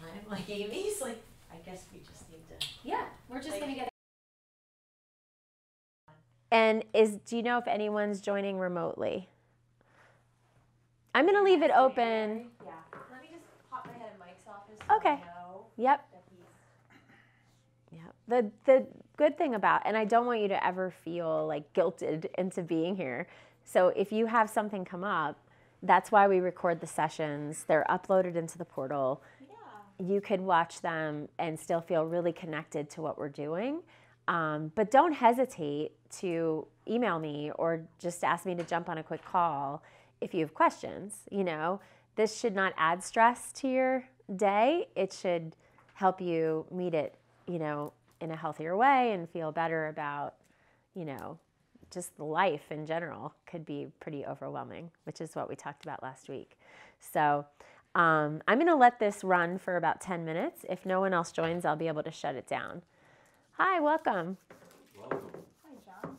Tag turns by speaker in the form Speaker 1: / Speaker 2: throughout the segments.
Speaker 1: time like Amy's. Like, I guess we just need to.
Speaker 2: Yeah, we're just gonna get.
Speaker 3: And do you know if anyone's joining remotely? I'm gonna leave it open.
Speaker 1: Yeah. Let me just pop my head in Mike's office.
Speaker 3: Okay.
Speaker 1: I know
Speaker 3: Yep.
Speaker 1: that he's.
Speaker 3: Yeah. The good thing about, and I don't want you to ever feel like guilted into being here. So if you have something come up, that's why we record the sessions. They're uploaded into the portal.
Speaker 1: Yeah.
Speaker 3: You could watch them and still feel really connected to what we're doing. But don't hesitate to email me or just ask me to jump on a quick call if you have questions. You know, this should not add stress to your day. It should help you meet it, you know, in a healthier way and feel better about, you know, just life in general could be pretty overwhelming, which is what we talked about last week. So I'm going to let this run for about 10 minutes. If no one else joins, I'll be able to shut it down. Hi, welcome.
Speaker 4: Welcome.
Speaker 2: Hi, John.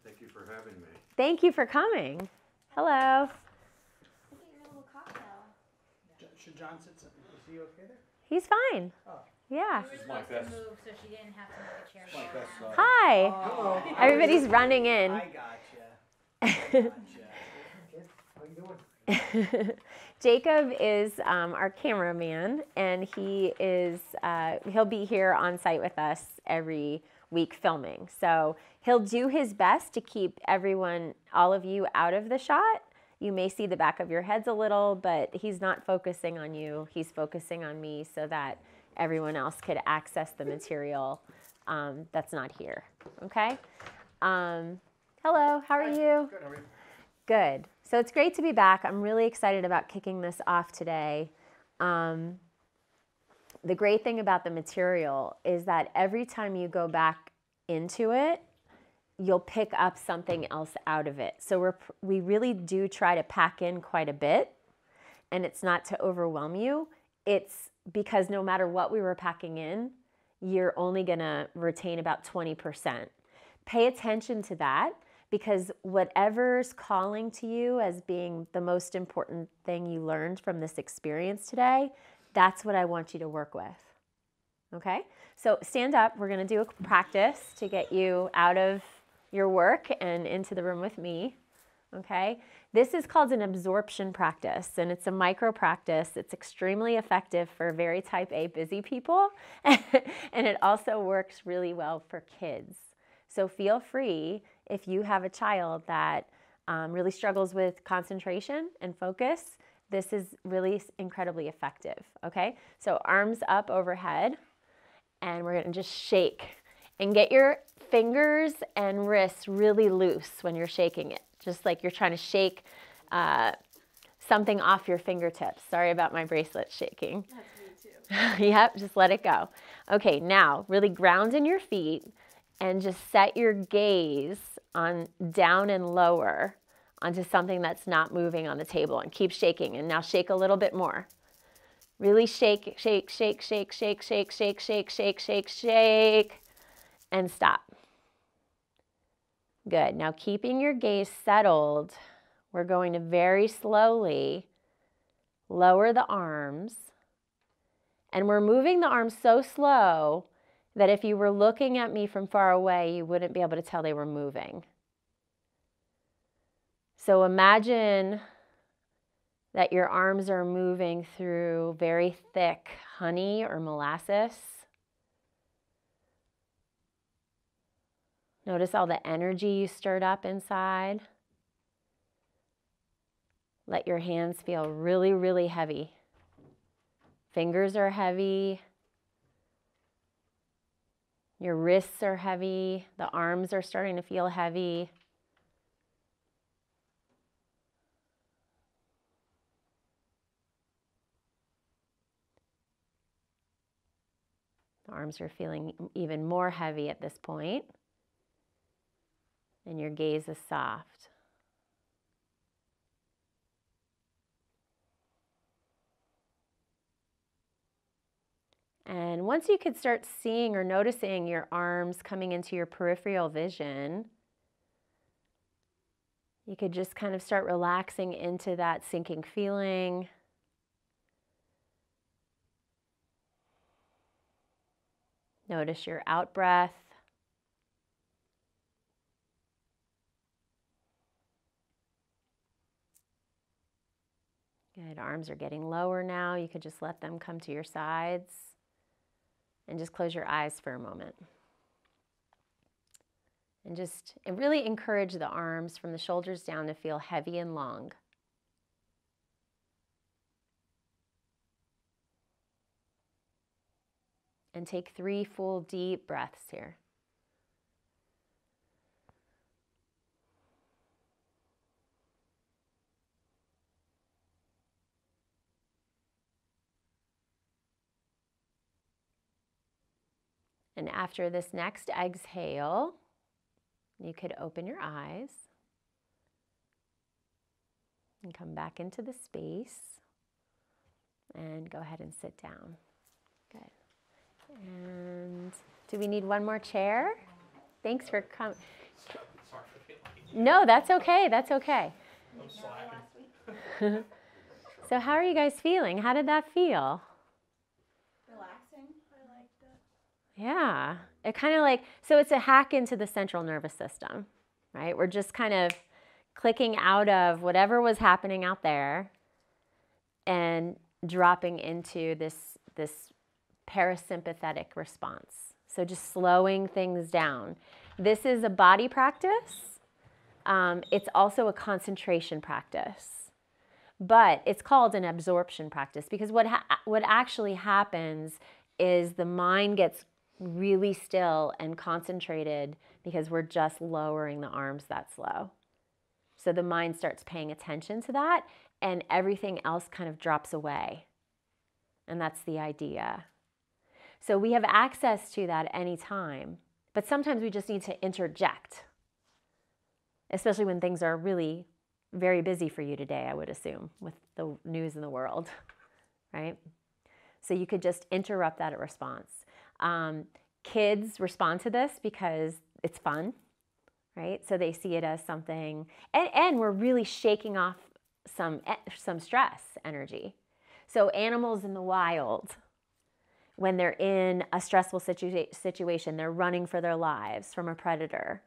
Speaker 4: Thank you for having me.
Speaker 3: Thank you for coming. Hello.
Speaker 2: Look at your little cocktail.
Speaker 5: Should John sit? Is he okay there?
Speaker 3: He's fine.
Speaker 5: Oh.
Speaker 2: You
Speaker 3: Yeah.
Speaker 2: were
Speaker 4: This is my
Speaker 2: supposed to
Speaker 4: best-
Speaker 2: move so she didn't have to make a chair
Speaker 4: My
Speaker 2: go
Speaker 4: best
Speaker 2: around.
Speaker 4: side.
Speaker 3: Hi.
Speaker 5: Hello.
Speaker 3: Everybody's running in.
Speaker 5: I gotcha. Gotcha. Kid, how you doing?
Speaker 3: Jacob is our cameraman, and he is he'll be here on site with us every week filming. So he'll do his best to keep everyone, all of you, out of the shot. You may see the back of your heads a little, but he's not focusing on you. He's focusing on me so that everyone else could access the material that's not here. Okay? Hello, how are you?
Speaker 5: Good, how are you?
Speaker 3: Good. So it's great to be back. I'm really excited about kicking this off today. The great thing about the material is that every time you go back into it, you'll pick up something else out of it. So we really do try to pack in quite a bit, and it's not to overwhelm you. It's because no matter what we were packing in, you're only going to retain about 20%. Pay attention to that, because whatever's calling to you as being the most important thing you learned from this experience today, that's what I want you to work with. Okay? So stand up. We're going to do a practice to get you out of your work and into the room with me. Okay? This is called an absorption practice, and it's a micro practice. It's extremely effective for very type A busy people, and it also works really well for kids. So feel free, if you have a child that really struggles with concentration and focus, this is really incredibly effective, okay? So arms up overhead, and we're gonna just shake. And get your fingers and wrists really loose when you're shaking it, just like you're trying to shake something off your fingertips. Sorry about my bracelet shaking.
Speaker 2: That's me too.
Speaker 3: Yep, just let it go. Okay, now really ground in your feet and just set your gaze on down and lower onto something that's not moving on the table, and keep shaking. And now shake a little bit more. Really shake, shake, shake, shake, shake, shake, shake, shake, shake, shake, shake, and stop. Good. Now keeping your gaze settled, we're going to very slowly lower the arms. And we're moving the arms so slow that if you were looking at me from far away, you wouldn't be able to tell they were moving. So imagine that your arms are moving through very thick honey or molasses. Notice all the energy you stirred up inside. Let your hands feel really, really heavy. Fingers are heavy. Your wrists are heavy. The arms are starting to feel heavy. The arms are feeling even more heavy at this point. And your gaze is soft. And once you could start seeing or noticing your arms coming into your peripheral vision, you could just kind of start relaxing into that sinking feeling. Notice your out breath. Good. Arms are getting lower now. You could just let them come to your sides and just close your eyes for a moment. And really encourage the arms from the shoulders down to feel heavy and long. And take 3 full deep breaths here. And after this next exhale, you could open your eyes and come back into the space and go ahead and sit down. Good. And do we need one more chair? Thanks for coming.
Speaker 5: Sorry for being late.
Speaker 3: No, that's okay. That's okay.
Speaker 5: I'm slacking.
Speaker 3: So how are you guys feeling? How did that feel?
Speaker 2: Relaxing. I liked it.
Speaker 3: Yeah, it kind of so it's a hack into the central nervous system, right? We're just kind of clicking out of whatever was happening out there and dropping into this parasympathetic response. So just slowing things down. This is a body practice. It's also a concentration practice, but it's called an absorption practice because what actually happens is the mind gets really still and concentrated because we're just lowering the arms that slow. So the mind starts paying attention to that and everything else kind of drops away. And that's the idea. So we have access to that any time, but sometimes we just need to interject, especially when things are really very busy for you today, I would assume, with the news in the world, right? So you could just interrupt that response. Kids respond to this because it's fun, right? So they see it as something, and we're really shaking off some stress energy. So animals in the wild, when they're in a stressful situation, they're running for their lives from a predator.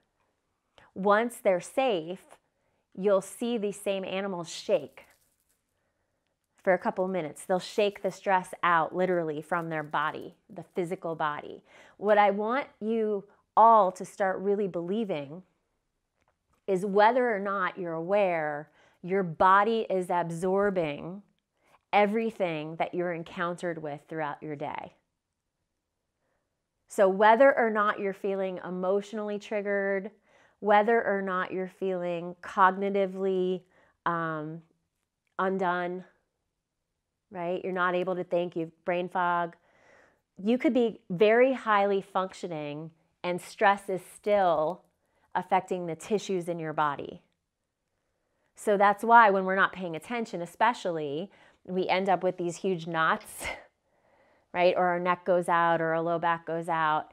Speaker 3: Once they're safe, you'll see these same animals shake for a couple minutes. They'll shake the stress out literally from their body, the physical body. What I want you all to start really believing is whether or not you're aware, your body is absorbing everything that you're encountered with throughout your day. So whether or not you're feeling emotionally triggered, whether or not you're feeling cognitively undone, right? You're not able to think, you have brain fog. You could be very highly functioning and stress is still affecting the tissues in your body. So that's why when we're not paying attention, especially, we end up with these huge knots, right? Or our neck goes out or our low back goes out,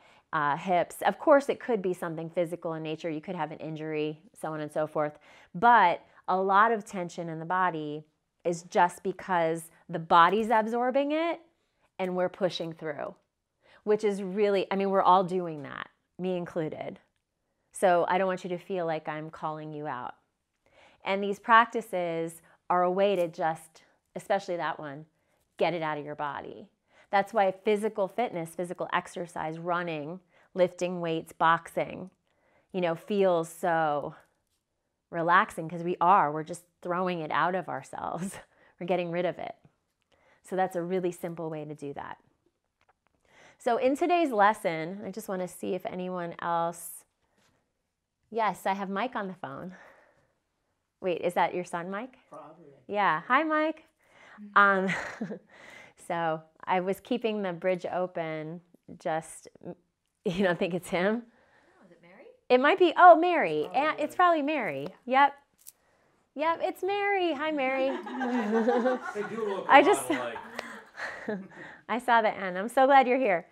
Speaker 3: hips. Of course, it could be something physical in nature. You could have an injury, so on and so forth. But a lot of tension in the body is just because the body's absorbing it and we're pushing through, which is really, I mean, we're all doing that, me included. So I don't want you to feel like I'm calling you out. And these practices are a way to just, especially that one, get it out of your body. That's why physical fitness, physical exercise, running, lifting weights, boxing, feels so relaxing because we're just throwing it out of ourselves. We're getting rid of it. So that's a really simple way to do that. So in today's lesson, I just want to see if anyone else, yes, I have Mike on the phone. Wait, is that your son, Mike?
Speaker 5: Probably.
Speaker 3: Yeah. Hi, Mike. So I was keeping the bridge open. Just, you don't think it's him?
Speaker 1: Oh, is it Mary?
Speaker 3: It might be. Oh, Mary. It's probably Mary. Yep. Yep, it's Mary. Hi, Mary.
Speaker 4: They do look
Speaker 3: I
Speaker 4: a
Speaker 3: just-
Speaker 4: lot alike.
Speaker 3: I saw the end. I'm so glad you're here.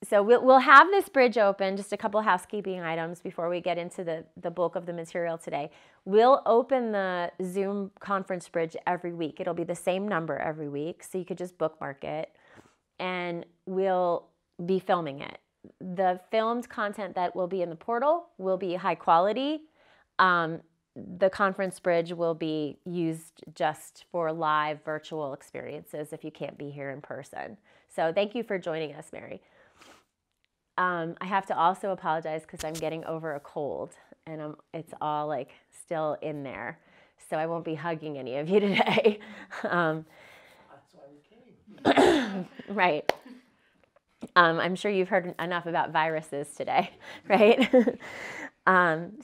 Speaker 3: So we'll have this bridge open, just a couple housekeeping items before we get into the bulk of the material today. We'll open the Zoom conference bridge every week. It'll be the same number every week, so you could just bookmark it. And we'll be filming it. The filmed content that will be in the portal will be high quality. The Conference Bridge will be used just for live virtual experiences if you can't be here in person. So thank you for joining us, Mary. I have to also apologize because I'm getting over a cold and it's all like still in there. So I won't be hugging any of you today.
Speaker 5: That's why we came.
Speaker 3: Right. I'm sure you've heard enough about viruses today, right?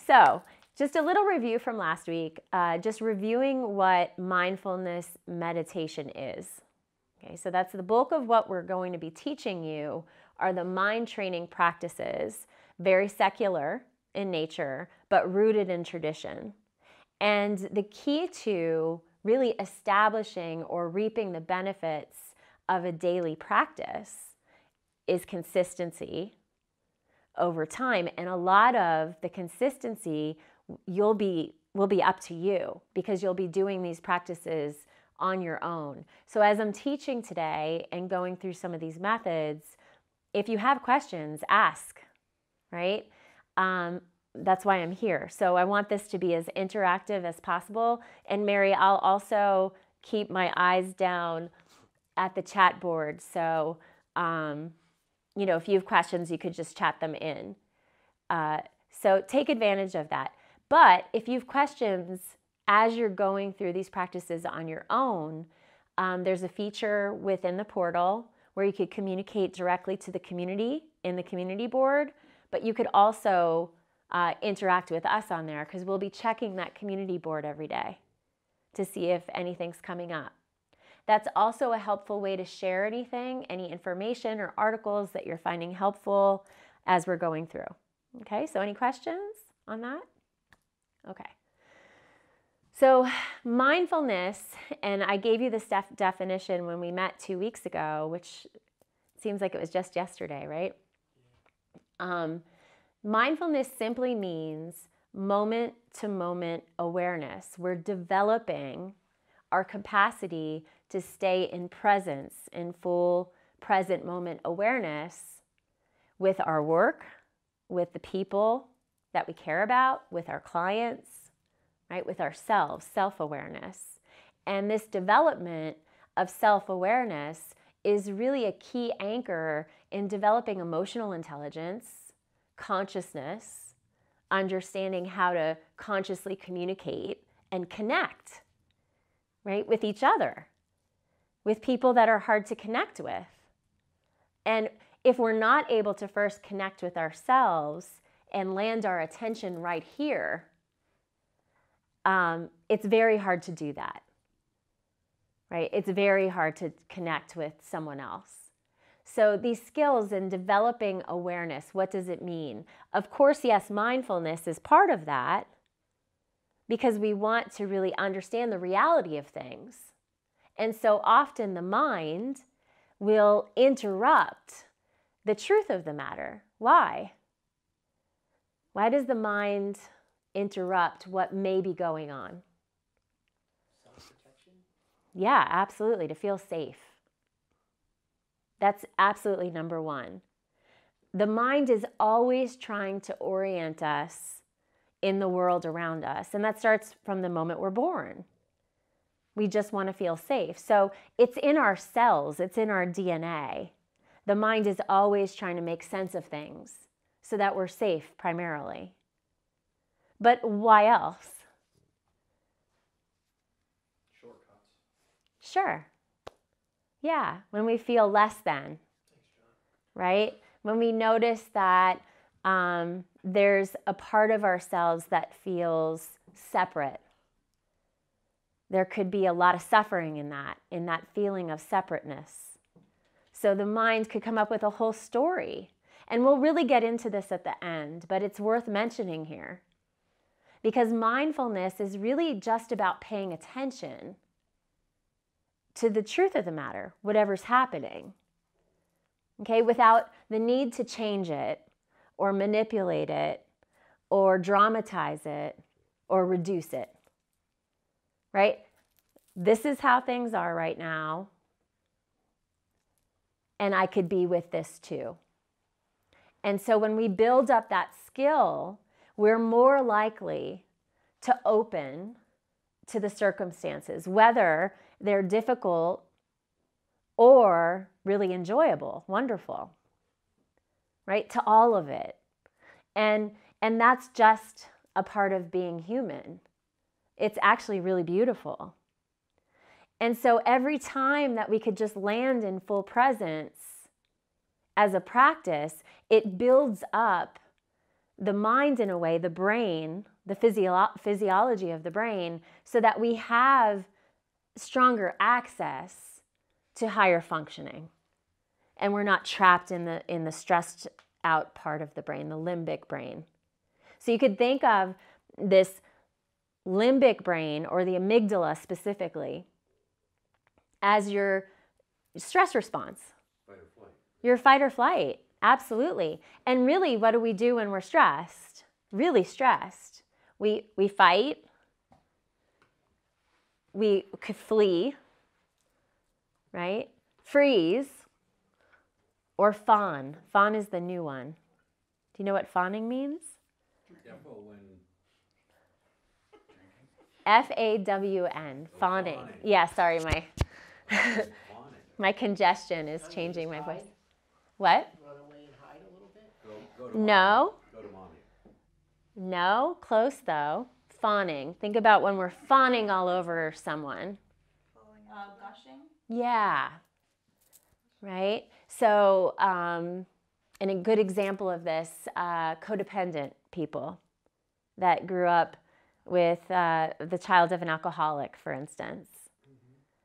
Speaker 3: So just a little review from last week, just reviewing what mindfulness meditation is. Okay, so that's the bulk of what we're going to be teaching you are the mind training practices, very secular in nature, but rooted in tradition. And the key to really establishing or reaping the benefits of a daily practice is consistency over time. And a lot of the consistency will be up to you because you'll be doing these practices on your own. So as I'm teaching today and going through some of these methods, if you have questions, ask, right? That's why I'm here. So I want this to be as interactive as possible. And Mary, I'll also keep my eyes down at the chat board. So, you know, if you have questions, you could just chat them in. So take advantage of that. But if you have questions as you're going through these practices on your own, there's a feature within the portal where you could communicate directly to the community in the community board, but you could also interact with us on there because we'll be checking that community board every day to see if anything's coming up. That's also a helpful way to share anything, any information or articles that you're finding helpful as we're going through. Okay, so any questions on that? Okay. So mindfulness, and I gave you this definition when we met 2 weeks ago, which seems like it was just yesterday, right? Mindfulness simply means moment-to-moment awareness. We're developing our capacity to stay in presence, in full present moment awareness with our work, with the people that we care about, with our clients, right, with ourselves, self-awareness. And this development of self-awareness is really a key anchor in developing emotional intelligence, consciousness, understanding how to consciously communicate and connect, right, with each other, with people that are hard to connect with. And if we're not able to first connect with ourselves and land our attention right here, it's very hard to do that, right? It's very hard to connect with someone else. So these skills in developing awareness, what does it mean? Of course, yes, mindfulness is part of that because we want to really understand the reality of things. And so often the mind will interrupt the truth of the matter. Why? Why does the mind interrupt what may be going on?
Speaker 5: Self-protection?
Speaker 3: Yeah, absolutely, to feel safe. That's absolutely number one. The mind is always trying to orient us in the world around us, and that starts from the moment we're born. We just want to feel safe. So it's in our cells, it's in our DNA. The mind is always trying to make sense of things so that we're safe primarily. But why else?
Speaker 5: Shortcuts.
Speaker 3: Sure. Yeah, when we feel less than, right? When we notice that there's a part of ourselves that feels separate. There could be a lot of suffering in that feeling of separateness. So the mind could come up with a whole story. And we'll really get into this at the end, but it's worth mentioning here. Because mindfulness is really just about paying attention to the truth of the matter, whatever's happening. Okay, without the need to change it or manipulate it or dramatize it or reduce it. Right? This is how things are right now. and I could be with this too. And so when we build up that skill, we're more likely to open to the circumstances, whether they're difficult or really enjoyable, wonderful, right? To all of it. And that's just a part of being human. It's actually really beautiful. And so every time that we could just land in full presence as a practice, it builds up the mind in a way, the brain, the physiology of the brain, so that we have stronger access to higher functioning. And we're not trapped in the stressed out part of the brain, the limbic brain. So you could think of this limbic brain, or the amygdala specifically, as your stress response.
Speaker 4: Fight or flight.
Speaker 3: Your fight or flight, absolutely. And really, what do we do when we're stressed? Really stressed. We fight, we could flee, right? Freeze, or fawn. Fawn is the new one. Do you know what fawning means?
Speaker 4: Careful when
Speaker 3: F-A-W-N, fawning.
Speaker 4: fawning.
Speaker 3: Yeah, sorry,
Speaker 4: on it.
Speaker 3: my congestion is changing my voice. What?
Speaker 5: Run away and hide a little bit?
Speaker 4: Go to
Speaker 3: No.
Speaker 4: mommy. Go to mommy.
Speaker 3: No, close though. Fawning. Think about when we're fawning all over someone.
Speaker 2: Gushing.
Speaker 3: Yeah. Right? So, and a good example of this, codependent people that grew up with the child of an alcoholic, for instance.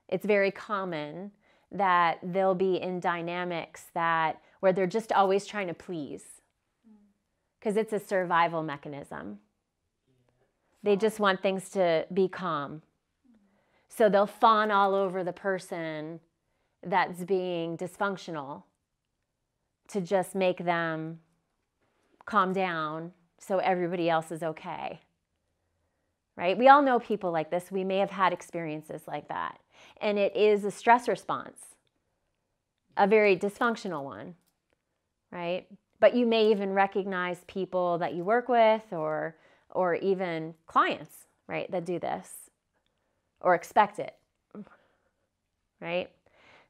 Speaker 3: It's very common that they'll be in dynamics where they're just always trying to please, because it's a survival mechanism. They just want things to be calm. So they'll fawn all over the person that's being dysfunctional to just make them calm down so everybody else is okay. Right? We all know people like this. We may have had experiences like that. And it is a stress response, a very dysfunctional one, right? But you may even recognize people that you work with, or even clients, right, that do this or expect it, right?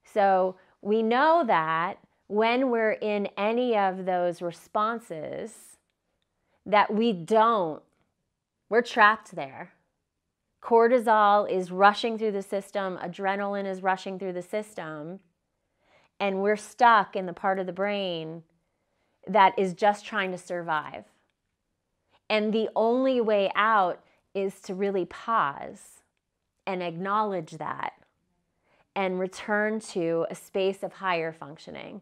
Speaker 3: So we know that when we're in any of those responses that we're trapped there. Cortisol is rushing through the system, adrenaline is rushing through the system, and we're stuck in the part of the brain that is just trying to survive. And the only way out is to really pause and acknowledge that and return to a space of higher functioning,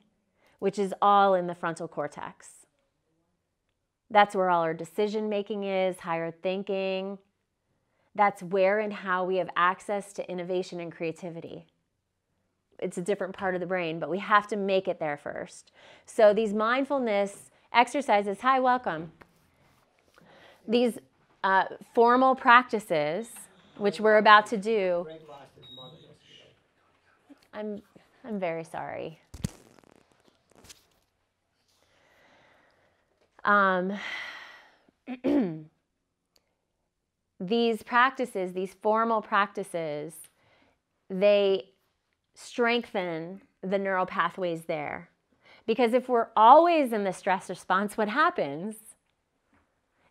Speaker 3: which is all in the frontal cortex. That's where all our decision making is, higher thinking. That's where and how we have access to innovation and creativity. It's a different part of the brain, but we have to make it there first. So these mindfulness exercises, hi, welcome. These formal practices, which we're about to do.
Speaker 5: Greg lost his mother yesterday.
Speaker 3: I'm very sorry. These practices, these formal practices, they strengthen the neural pathways there. Because if we're always in the stress response, what happens?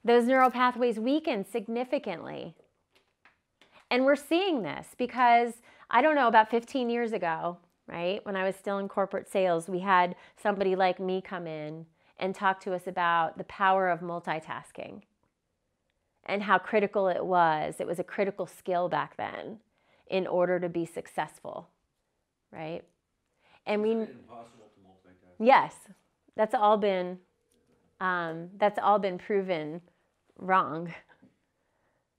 Speaker 3: Those neural pathways weaken significantly. And we're seeing this because, I don't know, about 15 years ago, right, when I was still in corporate sales, we had somebody like me come in and talk to us about the power of multitasking and how critical it was. It was a critical skill back then in order to be successful, right? And we,
Speaker 4: Is it impossible to multitask?
Speaker 3: yes, that's all been proven wrong,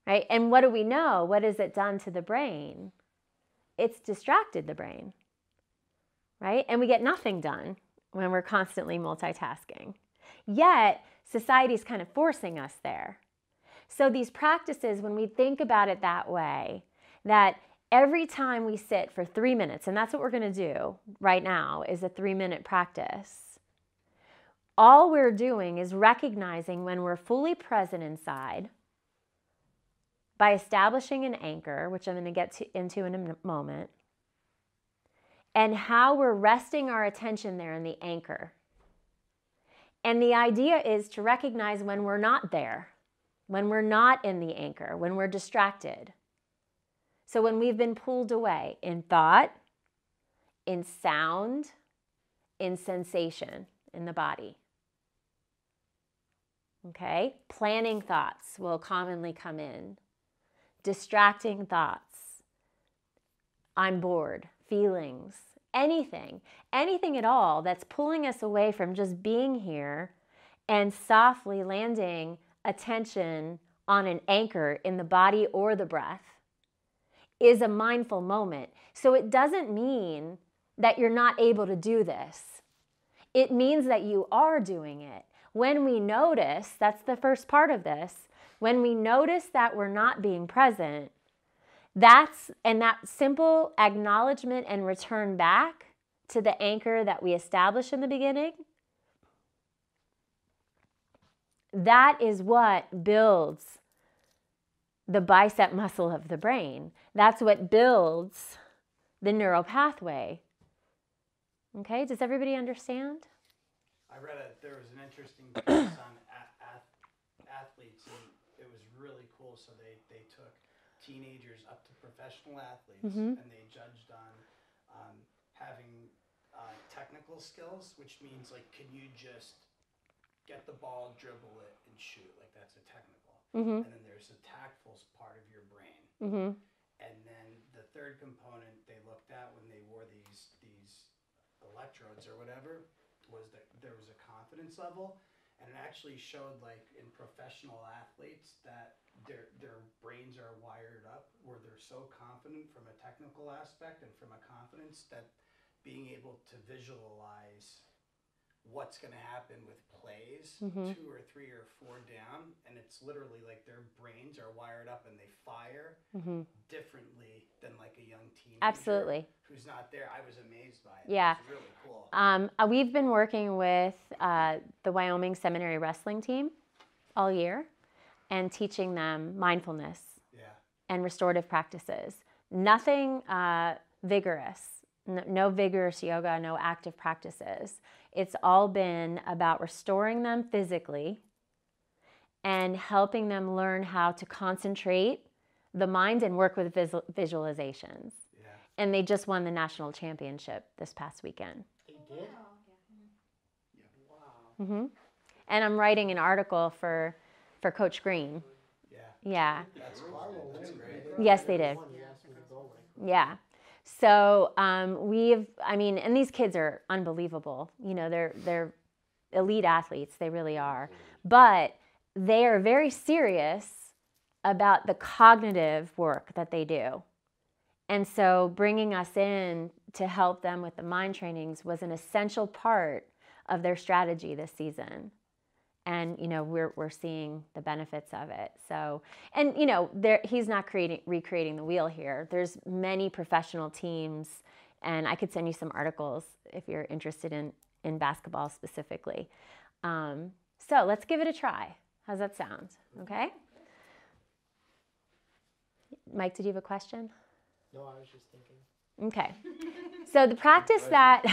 Speaker 3: right? And what do we know? What has it done to the brain? It's distracted the brain, right? And we get nothing done when we're constantly multitasking. Yet, society's kind of forcing us there. So these practices, when we think about it that way, that every time we sit for 3 minutes, and that's what we're going to do right now, is a 3-minute practice. All we're doing is recognizing when we're fully present inside by establishing an anchor, which I'm going to get into in a moment, and how we're resting our attention there in the anchor. And the idea is to recognize when we're not there, when we're not in the anchor, when we're distracted. So when we've been pulled away in thought, in sound, in sensation in the body. Okay? Planning thoughts will commonly come in. Distracting thoughts. I'm bored. Feelings. Anything at all that's pulling us away from just being here and softly landing attention on an anchor in the body or the breath is a mindful moment. So it doesn't mean that you're not able to do this. It means that you are doing it. When we notice, that's the first part of this, when we notice that we're not being present, that simple acknowledgement and return back to the anchor that we established in the beginning, that is what builds the bicep muscle of the brain. That's what builds the neural pathway. Okay, does everybody understand?
Speaker 5: I read there was an interesting piece on athletes, and it was really cool. So they took teenagers up to professional athletes, and they judged on having technical skills, which means like, can you just get the ball, dribble it, and shoot? Like, that's a technical. And then there's a tactful part of your brain. And then the third component they looked at when they wore these electrodes or whatever was that there was a confidence level, and it actually showed, like, in professional athletes that their brains are wired up where they're so confident from a technical aspect and from a confidence that being able to visualize what's going to happen with plays 2 or 3 or 4 down, and it's literally like their brains are wired up and they fire differently than like a young teenager.
Speaker 3: Absolutely.
Speaker 5: Who's not there. I was amazed by it.
Speaker 3: Yeah.
Speaker 5: It was really cool.
Speaker 3: We've been working with the Wyoming Seminary Wrestling team all year and teaching them mindfulness and restorative practices. Nothing vigorous. No vigorous yoga, no active practices. It's all been about restoring them physically and helping them learn how to concentrate the mind and work with visualizations.
Speaker 5: Yeah.
Speaker 3: And they just won the national championship this past weekend.
Speaker 5: They did?
Speaker 2: Oh,
Speaker 5: Wow.
Speaker 3: And I'm writing an article for Coach Green.
Speaker 5: Yeah.
Speaker 3: Yeah.
Speaker 5: That's cool. That's great.
Speaker 3: Yes, they did. Yeah. So and these kids are unbelievable. You know, they're elite athletes. They really are. But they are very serious about the cognitive work that they do. And so bringing us in to help them with the mind trainings was an essential part of their strategy this season. And, you know, we're seeing the benefits of it. So, and, you know, he's not recreating the wheel here. There's many professional teams, and I could send you some articles if you're interested in basketball specifically. So let's give it a try. How's that sound? Okay? Mike, did you have a question?
Speaker 6: No, I was just thinking.
Speaker 3: Okay. So the practice that...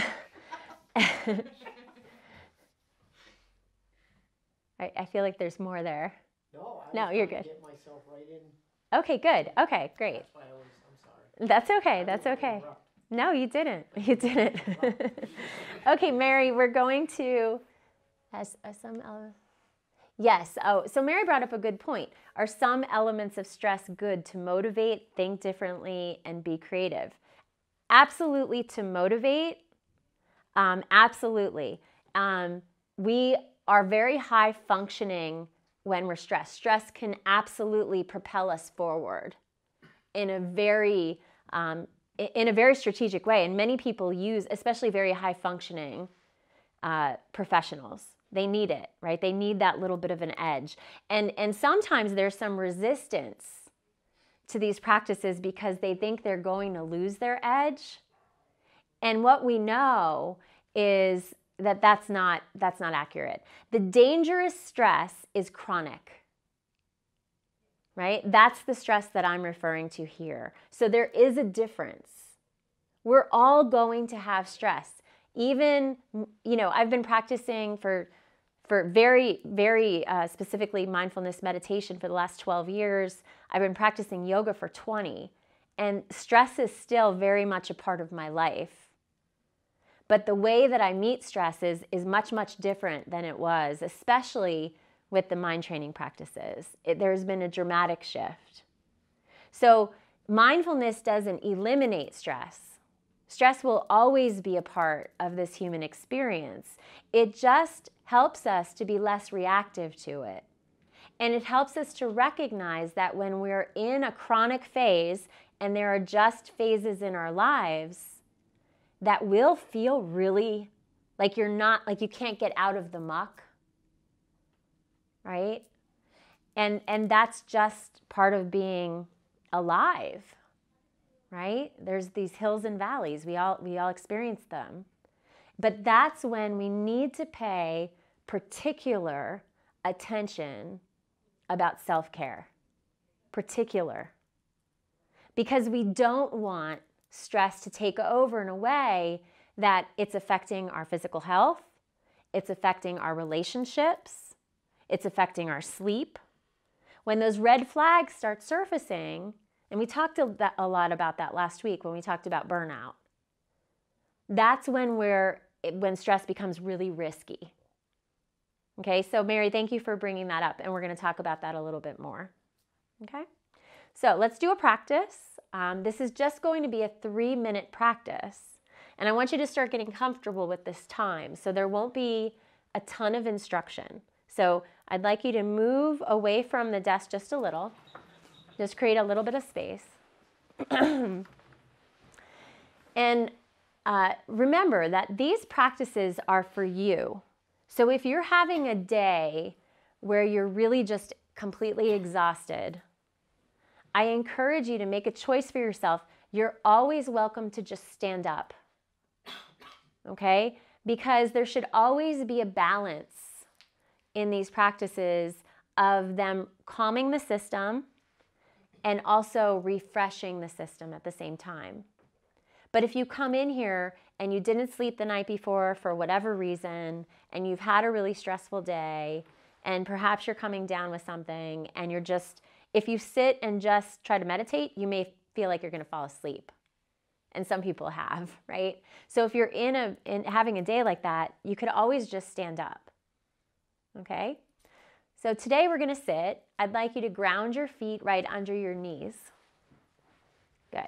Speaker 3: I feel like there's more there.
Speaker 6: No,
Speaker 3: you're good.
Speaker 6: Get myself right in.
Speaker 3: Okay, good. Okay, great.
Speaker 6: That's why I'm sorry.
Speaker 3: That's okay. That's okay. No, you didn't. You didn't. Okay, Mary, we're going to... Yes. Oh, so Mary brought up a good point. Are some elements of stress good to motivate, think differently, and be creative? Absolutely to motivate. Absolutely. We are very high functioning when we're stressed. Stress can absolutely propel us forward in a very strategic way. And many people use, especially very high functioning professionals, they need it, right? They need that little bit of an edge. And sometimes there's some resistance to these practices because they think they're going to lose their edge. And what we know is that that's not accurate. The dangerous stress is chronic, right? That's the stress that I'm referring to here. So there is a difference. We're all going to have stress. Even, I've been practicing for very, very specifically mindfulness meditation for the last 12 years. I've been practicing yoga for 20. And stress is still very much a part of my life. But the way that I meet stress is much, much different than it was, especially with the mind training practices. There's been a dramatic shift. So mindfulness doesn't eliminate stress. Stress will always be a part of this human experience. It just helps us to be less reactive to it. And it helps us to recognize that when we're in a chronic phase, and there are just phases in our lives that will feel really like you can't get out of the muck, right? And that's just part of being alive. Right? There's these hills and valleys. We all experience them. But that's when we need to pay particular attention about self-care. Particular. Because we don't want stress to take over in a way that it's affecting our physical health, it's affecting our relationships, it's affecting our sleep. When those red flags start surfacing, and we talked a lot about that last week when we talked about burnout. That's when stress becomes really risky. Okay, so Mary, thank you for bringing that up, and we're going to talk about that a little bit more. Okay, so let's do a practice. This is just going to be a 3-minute practice, and I want you to start getting comfortable with this time, so there won't be a ton of instruction. So I'd like you to move away from the desk just a little. Just create a little bit of space. And remember that these practices are for you. So if you're having a day where you're really just completely exhausted, I encourage you to make a choice for yourself. You're always welcome to just stand up. Okay? Because there should always be a balance in these practices of them calming the system and also refreshing the system at the same time. But if you come in here and you didn't sleep the night before for whatever reason, and you've had a really stressful day, and perhaps you're coming down with something, and if you sit and just try to meditate, you may feel like you're gonna fall asleep. And some people have, right? So if you're having a day like that, you could always just stand up, okay? So today we're gonna sit. I'd like you to ground your feet right under your knees. Good.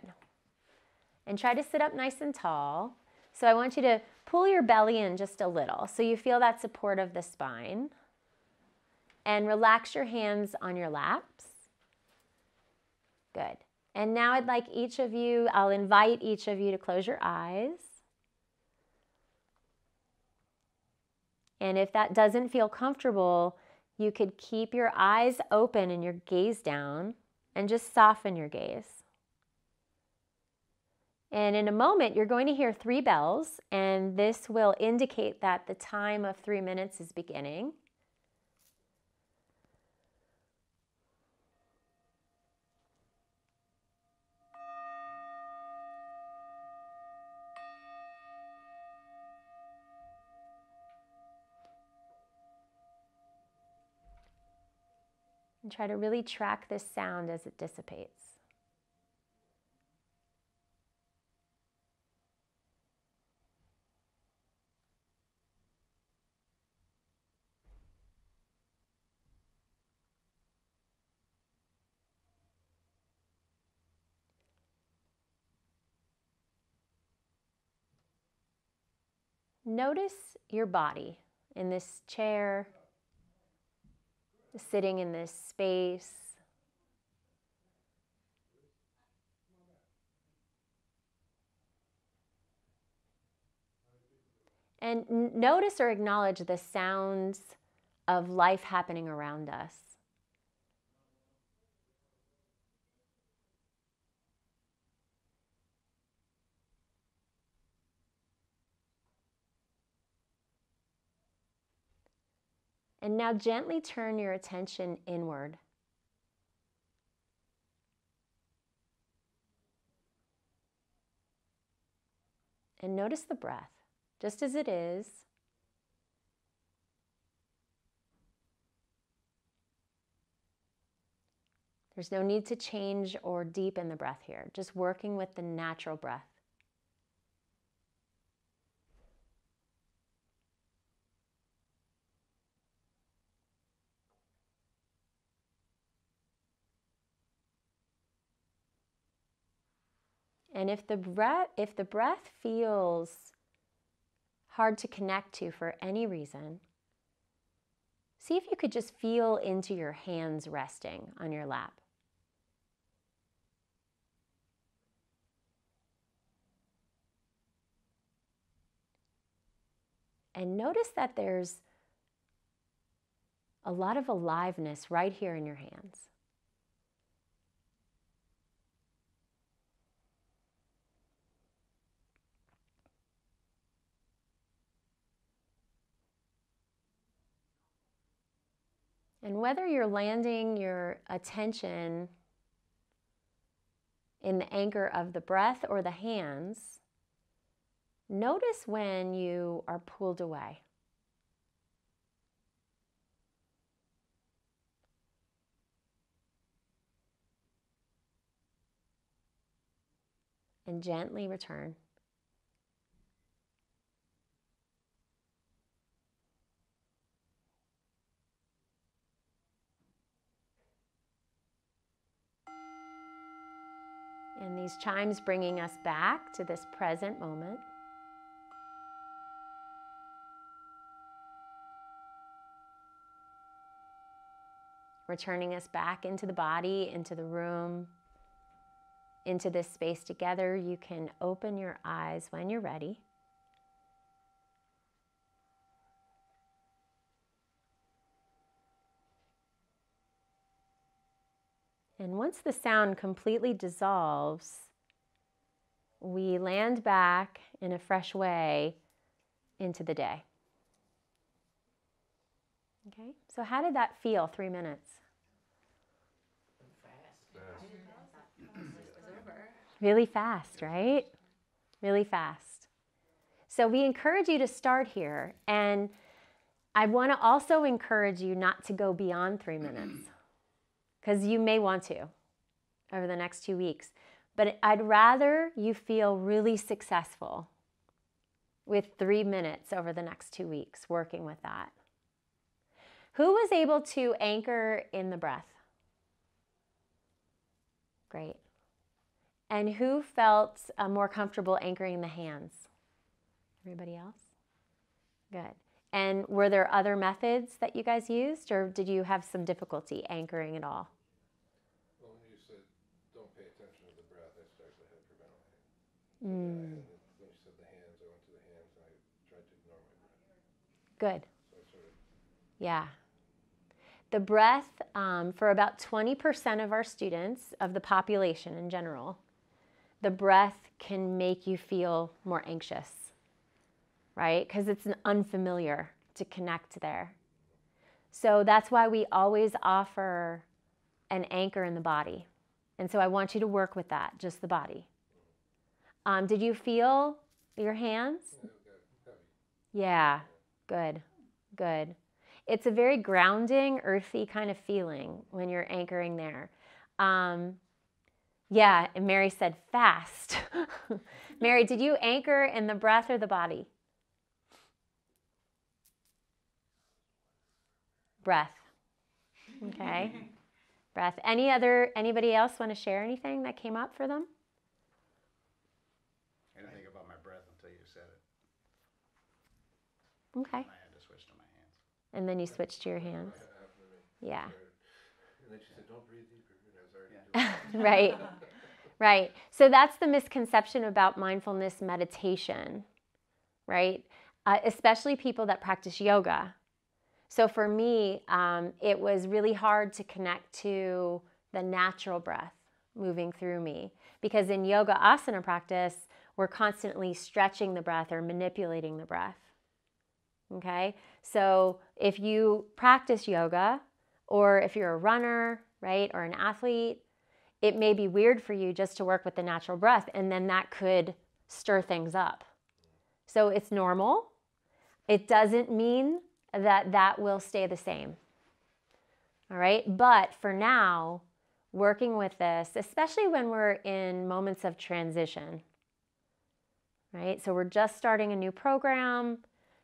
Speaker 3: And try to sit up nice and tall. So I want you to pull your belly in just a little so you feel that support of the spine. And relax your hands on your laps. Good. And now I'll invite each of you to close your eyes. And if that doesn't feel comfortable, you could keep your eyes open and your gaze down and just soften your gaze. And in a moment, you're going to hear 3 bells, and this will indicate that the time of 3 minutes is beginning. And try to really track this sound as it dissipates. Notice your body in this chair, sitting in this space. And notice or acknowledge the sounds of life happening around us. And now gently turn your attention inward. And notice the breath, just as it is. There's no need to change or deepen the breath here, just working with the natural breath. And if the breath feels hard to connect to for any reason, see if you could just feel into your hands resting on your lap. And notice that there's a lot of aliveness right here in your hands. And whether you're landing your attention in the anchor of the breath or the hands, notice when you are pulled away. And gently return. And these chimes bringing us back to this present moment. Returning us back into the body, into the room, into this space together. You can open your eyes when you're ready. And once the sound completely dissolves, we land back in a fresh way into the day. Okay, so how did that feel, 3 minutes? Really fast, right? Really fast. So we encourage you to start here. And I want to also encourage you not to go beyond 3 minutes, because you may want to over the next 2 weeks. But I'd rather you feel really successful with 3 minutes over the next 2 weeks working with that. Who was able to anchor in the breath? Great. And who felt more comfortable anchoring the hands? Everybody else? Good. And were there other methods that you guys used, or did you have some difficulty anchoring at all?
Speaker 7: Well, when you said don't pay attention to the breath, I started to head for mental hand. And when you said the hands, I went to the hands and I tried to ignore my breath.
Speaker 3: Good.
Speaker 7: So I sort of...
Speaker 3: Yeah. The breath, for about 20% of our students, of the population in general, the breath can make you feel more anxious, right? Because it's unfamiliar to connect there. So that's why we always offer an anchor in the body. And so I want you to work with that, just the body. Did you feel your hands? Yeah, good, good. It's a very grounding, earthy kind of feeling when you're anchoring there. Yeah, and Mary said fast. Mary, did you anchor in the breath or the body? Breath. Okay. Breath. Anybody else want to share anything that came up for them?
Speaker 5: I didn't think about my breath until you said it.
Speaker 3: Okay.
Speaker 5: I had to switch to my hands.
Speaker 3: And then you switched to your hands. Yeah.
Speaker 7: And then she said, don't breathe deeper. And I was already doing it.
Speaker 3: Right. Right. So that's the misconception about mindfulness meditation, right? Especially people that practice yoga. So for me, it was really hard to connect to the natural breath moving through me, because in yoga asana practice, we're constantly stretching the breath or manipulating the breath. Okay, so if you practice yoga, or if you're a runner, right, or an athlete, it may be weird for you just to work with the natural breath, and then that could stir things up. So it's normal. It doesn't mean that that will stay the same. All right, but for now, working with this, especially when we're in moments of transition, right? So we're just starting a new program.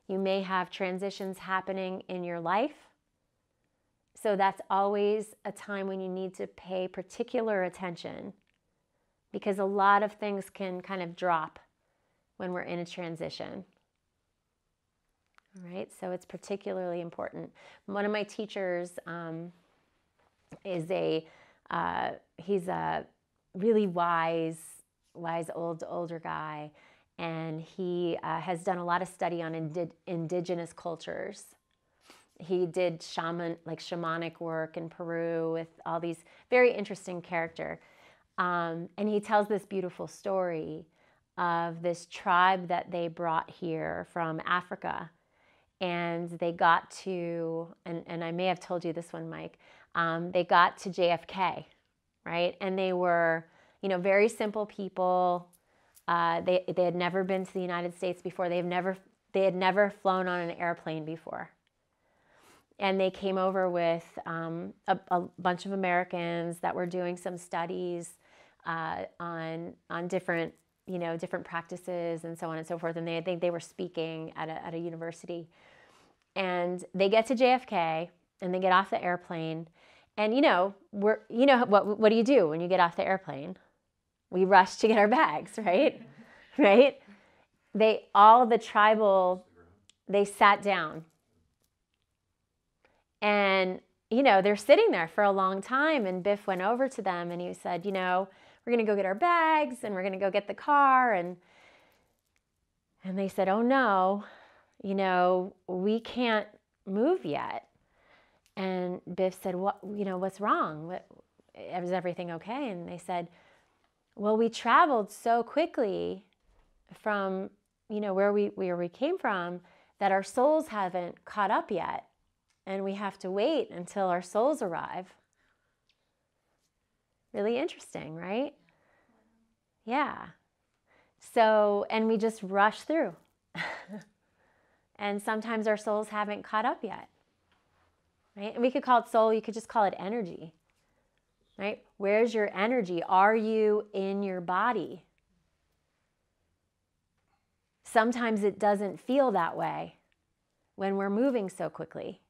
Speaker 3: You may have transitions happening in your life. So that's always a time when you need to pay particular attention, because a lot of things can kind of drop when we're in a transition. All right, so it's particularly important. One of my teachers is he's a really wise older guy, and he has done a lot of study on indigenous cultures. He did shamanic work in Peru with all these very interesting character. And he tells this beautiful story of this tribe that they brought here from Africa. And they got to, and I may have told you this one, Mike, they got to JFK, right? And they were, very simple people. They had never been to the United States before. They had never flown on an airplane before. And they came over with a bunch of Americans that were doing some studies on different, different practices and so on and so forth. And I think they were speaking at a university. And they get to JFK and they get off the airplane. And what do you do when you get off the airplane? We rush to get our bags, right? Right? All the tribal, they sat down. And, they're sitting there for a long time. And Biff went over to them and he said, we're going to go get our bags and we're going to go get the car. And they said, oh no, we can't move yet. And Biff said, what's wrong? Is everything okay? And they said, well, we traveled so quickly from, where we came from, that our souls haven't caught up yet. And we have to wait until our souls arrive. Really interesting, right? Yeah. So, and we just rush through. And sometimes our souls haven't caught up yet, right? And we could call it soul, you could just call it energy, right? Where's your energy? Are you in your body? Sometimes it doesn't feel that way when we're moving so quickly.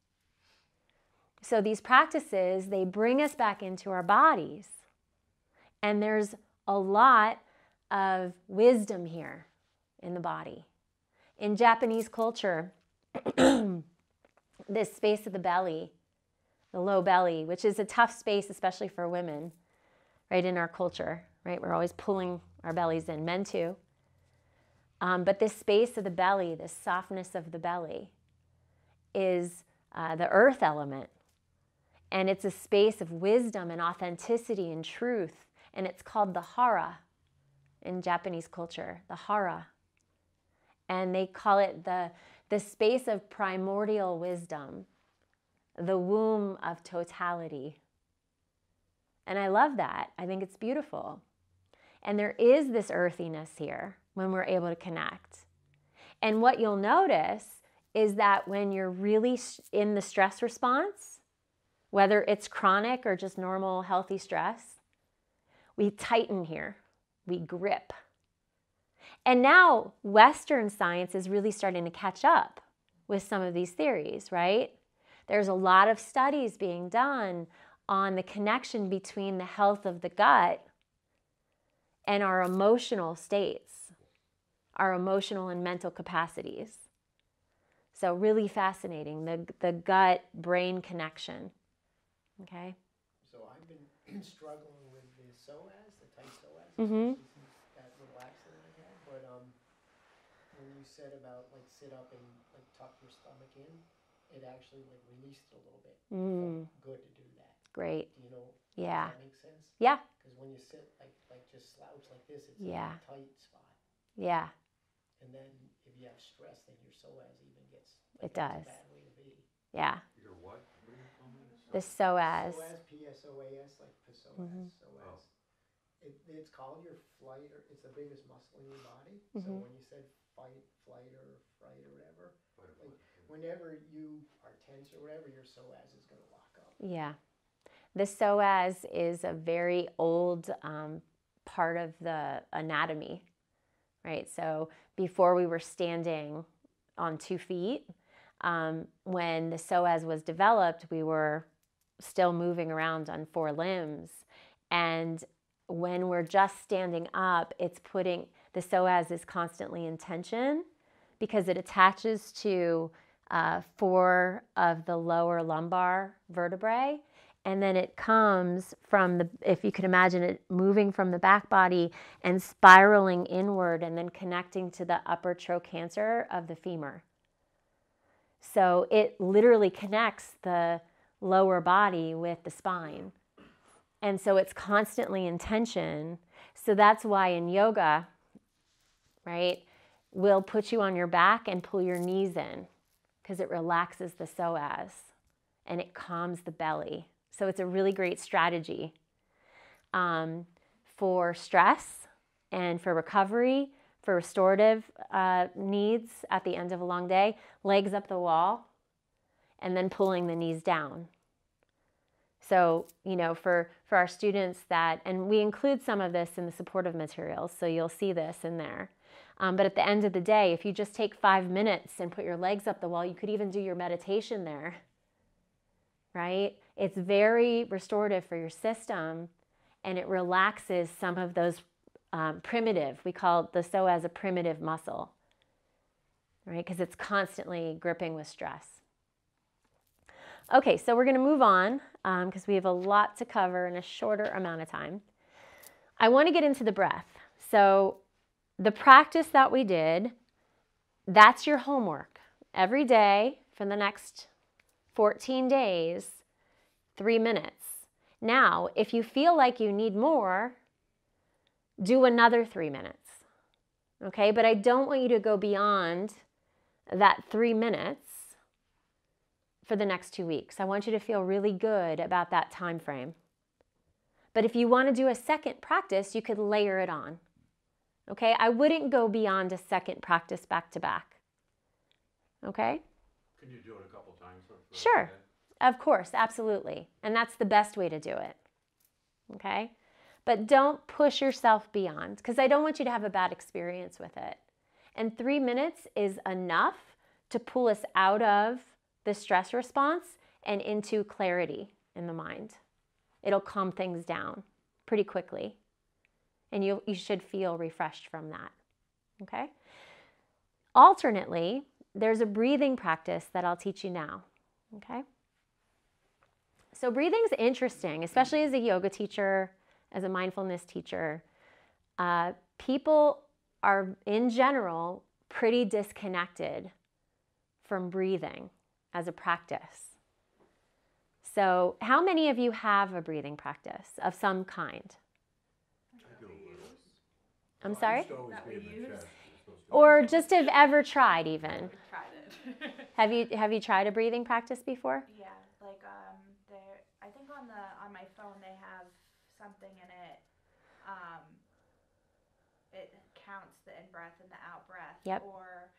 Speaker 3: So these practices, they bring us back into our bodies. And there's a lot of wisdom here in the body. In Japanese culture, this space of the belly, the low belly, which is a tough space, especially for women, right, in our culture, right? We're always pulling our bellies in, men too. But this space of the belly, this softness of the belly, is the earth element. And it's a space of wisdom and authenticity and truth. And it's called the hara in Japanese culture, the hara. And they call it the space of primordial wisdom, the womb of totality. And I love that. I think it's beautiful. And there is this earthiness here when we're able to connect. And what you'll notice is that when you're really in the stress response, whether it's chronic or just normal, healthy stress, we tighten here, we grip. And now Western science is really starting to catch up with some of these theories, right? There's a lot of studies being done on the connection between the health of the gut and our emotional states, our emotional and mental capacities. So really fascinating, the gut-brain connection. Okay.
Speaker 6: So I've been struggling with the psoas, the tight psoas,
Speaker 3: Mm-hmm.
Speaker 6: that little accident I had. But when you said about like sit up and like tuck your stomach in, it actually like released it a little bit. It felt good to do that.
Speaker 3: Great.
Speaker 6: Do you know?
Speaker 3: Yeah.
Speaker 6: Does that make sense?
Speaker 3: Yeah.
Speaker 6: Because when you sit like just slouch like this, it's
Speaker 3: Yeah.
Speaker 6: a tight spot.
Speaker 3: Yeah.
Speaker 6: And then if you you have stress, then your psoas even gets.
Speaker 3: It
Speaker 6: That's
Speaker 3: does.
Speaker 6: a bad way to be.
Speaker 3: Yeah.
Speaker 4: Your what? What do you call it?
Speaker 3: The psoas.
Speaker 6: Psoas, PSOAS, like psoas,
Speaker 3: Mhm.
Speaker 6: psoas. It's called your flight, or it's the biggest muscle in your body. So
Speaker 3: Mhm.
Speaker 6: when you said fight, flight, or fright, or whatever,
Speaker 4: Fight or
Speaker 6: like
Speaker 4: flight.
Speaker 6: whenever you are tense or whatever, your psoas is going to lock up.
Speaker 3: Yeah. The psoas is a very old part of the anatomy, right? So before we were standing on 2 feet, when the psoas was developed, we were still moving around on 4 limbs. And when we're just standing up, it's putting, the psoas is constantly in tension because it attaches to 4 of the lower lumbar vertebrae. And then it comes from the, if you can imagine it, moving from the back body and spiraling inward and then connecting to the upper trochanter of the femur. So it literally connects the lower body with the spine. And so it's constantly in tension. So that's why in yoga, right, we'll put you on your back and pull your knees in because it relaxes the psoas and it calms the belly. So it's a really great strategy for stress and for recovery, for restorative needs at the end of a long day. Legs up the wall and then pulling the knees down. So, you know, for our students that, and we include some of this in the supportive materials, so you'll see this in there. But at the end of the day, if you just take 5 minutes and put your legs up the wall, you could even do your meditation there, right? It's very restorative for your system, and it relaxes some of those primitive, we call the psoas a primitive muscle, right? Because it's constantly gripping with stress. Okay, so we're going to move on because we have a lot to cover in a shorter amount of time. I want to get into the breath. So the practice that we did, that's your homework. Every day for the next 14 days, 3 minutes. Now, if you feel like you need more, do another 3 minutes. Okay, but I don't want you to go beyond that 3 minutes for the next 2 weeks. I want you to feel really good about that time frame. But if you want to do a second practice, you could layer it on. Okay, I wouldn't go beyond a second practice back to back. Okay?
Speaker 4: Can you do it a couple times? For
Speaker 3: Sure.
Speaker 4: that?
Speaker 3: Of course, absolutely. And that's the best way to do it. Okay? But don't push yourself beyond, because I don't want you to have a bad experience with it. And 3 minutes is enough to pull us out of the stress response and into clarity in the mind. It'll calm things down pretty quickly. And you should feel refreshed from that. Okay? Alternately, there's a breathing practice that I'll teach you now. Okay? So breathing's interesting, especially as a yoga teacher, as a mindfulness teacher. People are, in general, pretty disconnected from breathing as a practice. So how many of you have a breathing practice of some kind?
Speaker 4: I do a little.
Speaker 3: I'm
Speaker 4: Well, I
Speaker 3: sorry?
Speaker 4: used to always
Speaker 2: That
Speaker 4: be
Speaker 2: we
Speaker 4: in my
Speaker 2: use?
Speaker 4: chest. You're supposed to-
Speaker 3: Or just have ever tried even?
Speaker 2: Tried it.
Speaker 3: Have you tried a breathing practice before?
Speaker 2: Yeah, like there. I think on my phone they have something in it. It counts the in breath and the out breath.
Speaker 3: Yep.
Speaker 2: Or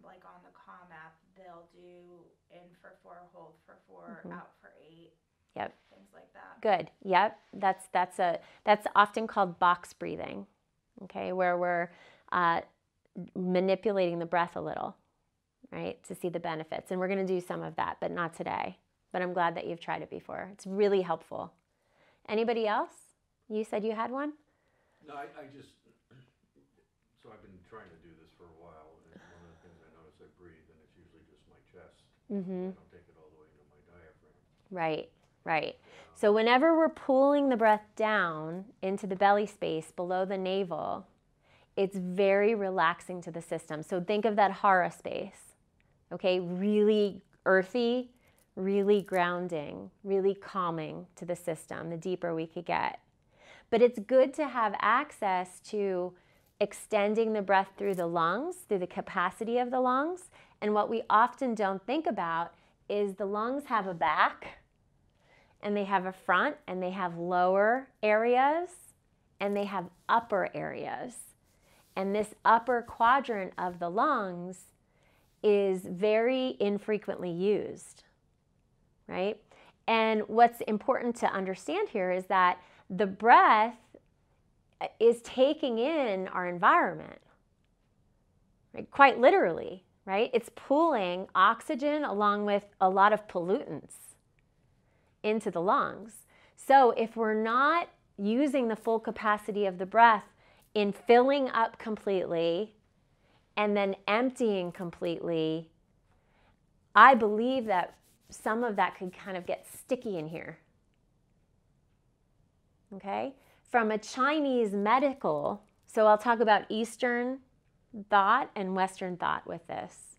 Speaker 2: like on the Calm app, they'll do in for 4, hold for 4, out for 8.
Speaker 3: Yep.
Speaker 2: Things like that.
Speaker 3: Good. Yep. That's often called box breathing. Okay, where we're manipulating the breath a little, right, to see the benefits. And we're going to do some of that, but not today. But I'm glad that you've tried it before. It's really helpful. Anybody else? You said you had one?
Speaker 4: No, I just, so I've been trying to do this for a while, and one of the things I notice, I breathe, and it's usually just my chest.
Speaker 3: Mm-hmm.
Speaker 4: I don't take it all the way into my diaphragm.
Speaker 3: Right, right. So whenever we're pulling the breath down into the belly space below the navel, it's very relaxing to the system. So think of that hara space, okay? Really earthy, really grounding, really calming to the system, the deeper we could get. But it's good to have access to extending the breath through the lungs, through the capacity of the lungs. And what we often don't think about is the lungs have a back, and they have a front, and they have lower areas, and they have upper areas. And this upper quadrant of the lungs is very infrequently used, right? And what's important to understand here is that the breath is taking in our environment, right? Quite literally, right? It's pulling oxygen along with a lot of pollutants into the lungs. So if we're not using the full capacity of the breath in filling up completely and then emptying completely, I believe that some of that could kind of get sticky in here. Okay? From a Chinese medical, so I'll talk about Eastern thought and Western thought with this.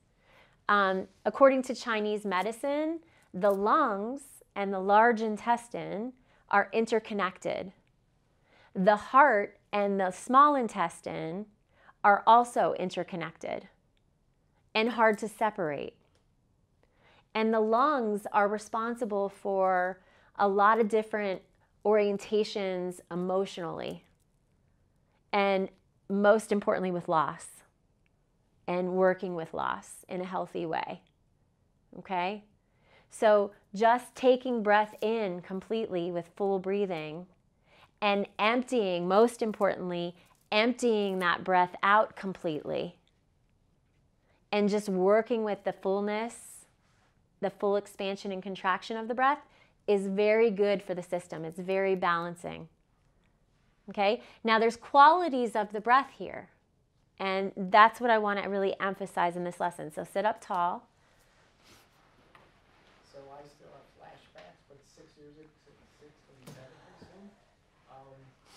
Speaker 3: According to Chinese medicine, the lungs and the large intestine are interconnected. The heart and the small intestine are also interconnected and hard to separate. And the lungs are responsible for a lot of different orientations emotionally, and most importantly with loss, and working with loss in a healthy way. Okay? So just taking breath in completely with full breathing and emptying, most importantly, emptying that breath out completely, and just working with the fullness, the full expansion and contraction of the breath is very good for the system. It's very balancing. Okay? Now there's qualities of the breath here, and that's what I want to really emphasize in this lesson. So sit up tall.
Speaker 6: So I still have flashbacks, but 6 years ago, six will be better pretty soon.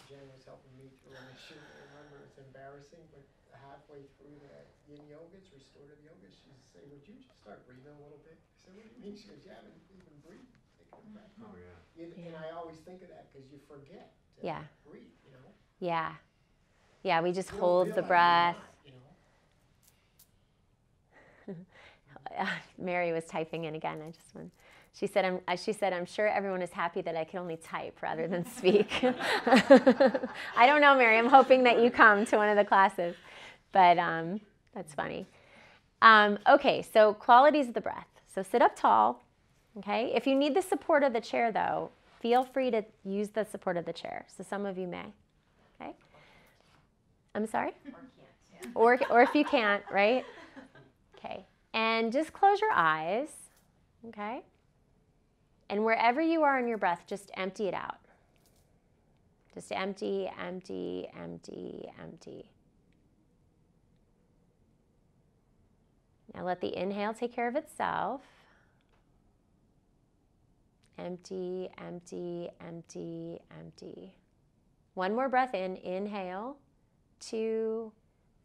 Speaker 6: Jen was helping me through an issue. I remember it's embarrassing, but halfway through the yin yogas, restorative yoga, she said, "Would you just start breathing a little bit?" I said, "What do you mean?" She goes, "You haven't even breathed. Take a breath."
Speaker 4: Oh, yeah.
Speaker 6: And I always think of that because you forget to
Speaker 3: Yeah.
Speaker 6: breathe, you know.
Speaker 3: Yeah. Yeah, we just
Speaker 6: You don't
Speaker 3: hold the
Speaker 6: realize you're
Speaker 3: breath.
Speaker 6: not, you know.
Speaker 3: Mary was typing in again. She said, I'm sure everyone is happy that I can only type rather than speak. I don't know, Mary. I'm hoping that you come to one of the classes. But that's funny. Okay, so qualities of the breath. So sit up tall. Okay. If you need the support of the chair, though, feel free to use the support of the chair. So some of you may. Okay. I'm sorry? Or if you can't, right? Okay. And just close your eyes. Okay. And wherever you are in your breath, just empty it out. Just empty, empty, empty, empty. Now let the inhale take care of itself. Empty, empty, empty, empty. One more breath in. Inhale. 2,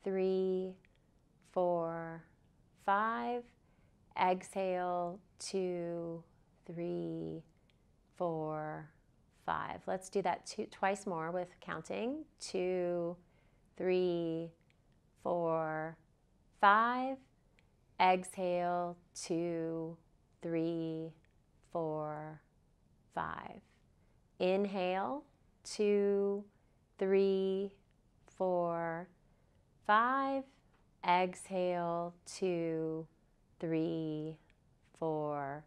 Speaker 3: 3, 4, 5. Exhale. 2, 3, 4, 5. Let's do that twice more with counting. 2, 3, 4, 5. Exhale. 2, 3, 4, 5. Inhale. 2, 3, 4, 5. Exhale. 2, 3, 4,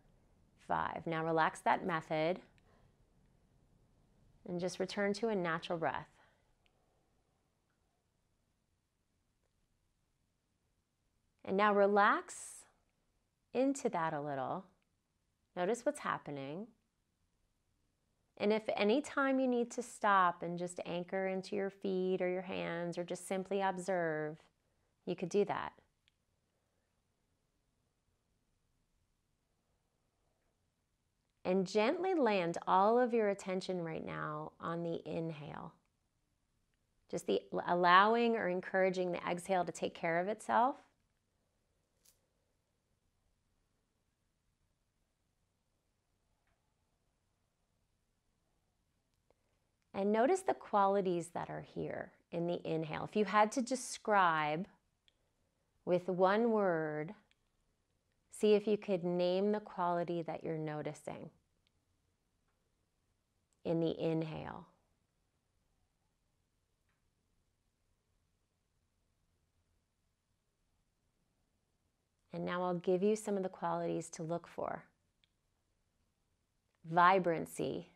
Speaker 3: 5. Now relax that method and just return to a natural breath. And now relax into that a little. Notice what's happening. And if any time you need to stop and just anchor into your feet or your hands or just simply observe, you could do that. And gently land all of your attention right now on the inhale. Just the allowing or encouraging the exhale to take care of itself. And notice the qualities that are here in the inhale. If you had to describe with one word, see if you could name the quality that you're noticing in the inhale. And now I'll give you some of the qualities to look for. Vibrancy.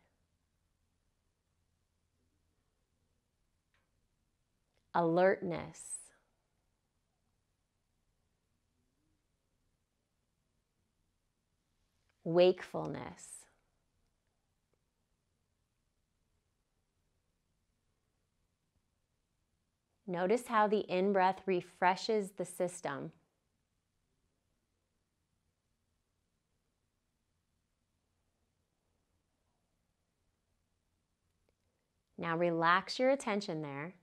Speaker 3: Alertness. Wakefulness. Notice how the in-breath refreshes the system. Now relax your attention there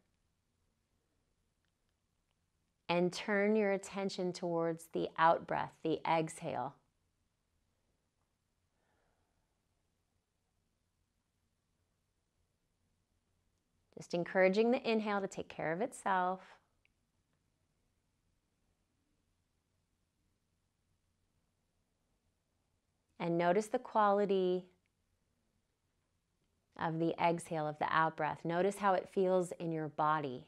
Speaker 3: and turn your attention towards the out-breath, the exhale. Just encouraging the inhale to take care of itself. And notice the quality of the exhale, of the out-breath. Notice how it feels in your body.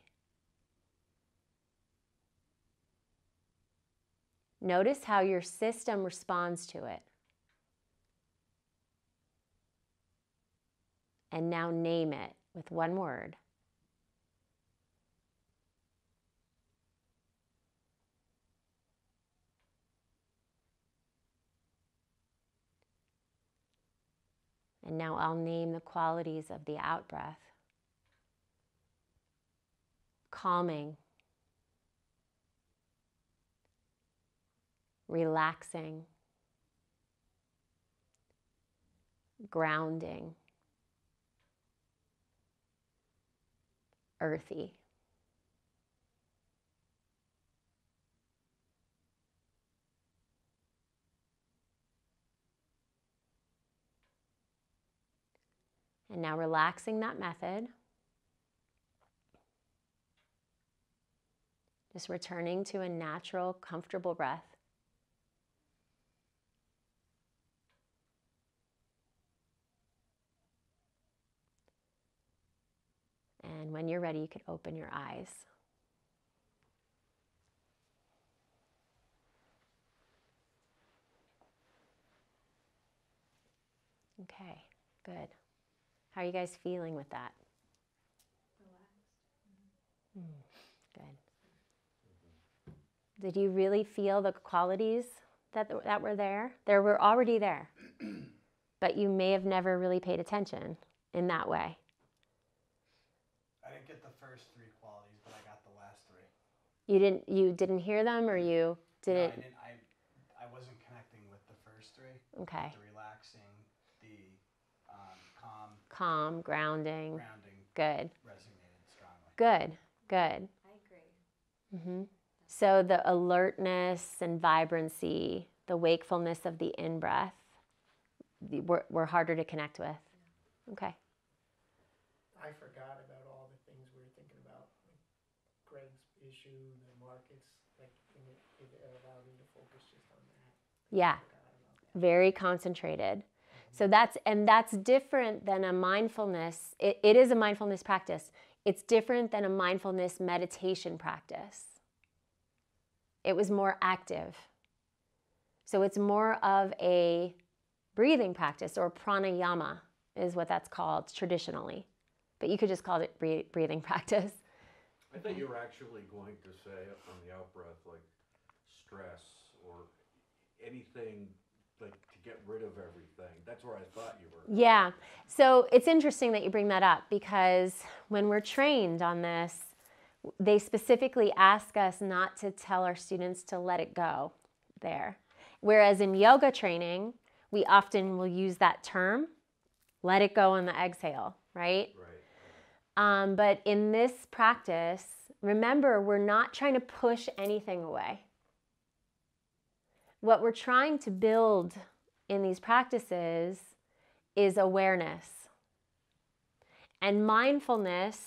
Speaker 3: Notice how your system responds to it. And now name it with one word. And now I'll name the qualities of the out-breath. Calming. Relaxing. Grounding. Earthy. And now relaxing that method. Just returning to a natural, comfortable breath. And when you're ready, you can open your eyes. Okay, good. How are you guys feeling with that? Good. Did you really feel the qualities that were there? They were already there, but you may have never really paid attention in that way.
Speaker 5: I didn't get the first three qualities, but I got the last three.
Speaker 3: You didn't hear them, or you didn't?
Speaker 5: No, I wasn't connecting with the first three.
Speaker 3: Okay.
Speaker 5: The relaxing, the
Speaker 3: Calm, grounding. Good.
Speaker 5: Resonated strongly.
Speaker 3: Good. Good.
Speaker 1: I agree.
Speaker 3: Mm-hmm. So the alertness and vibrancy, the wakefulness of the in-breath, were harder to connect with. Okay.
Speaker 6: I forgot about all the things we were thinking about, like Greg's issue, the markets, like it allowed me to focus just on that.
Speaker 3: Yeah. Very concentrated. So that's different than a mindfulness. It is a mindfulness practice. It's different than a mindfulness meditation practice. It was more active. So it's more of a breathing practice, or pranayama is what that's called traditionally. But you could just call it breathing practice.
Speaker 4: I thought you were actually going to say on the out-breath, like stress or anything, like to get rid of everything. That's where I thought you were.
Speaker 3: Yeah. So it's interesting that you bring that up, because when we're trained on this, they specifically ask us not to tell our students to let it go there. Whereas in yoga training, we often will use that term, let it go on the exhale, right?
Speaker 4: Right.
Speaker 3: But in this practice, remember, we're not trying to push anything away. What we're trying to build in these practices is awareness. And mindfulness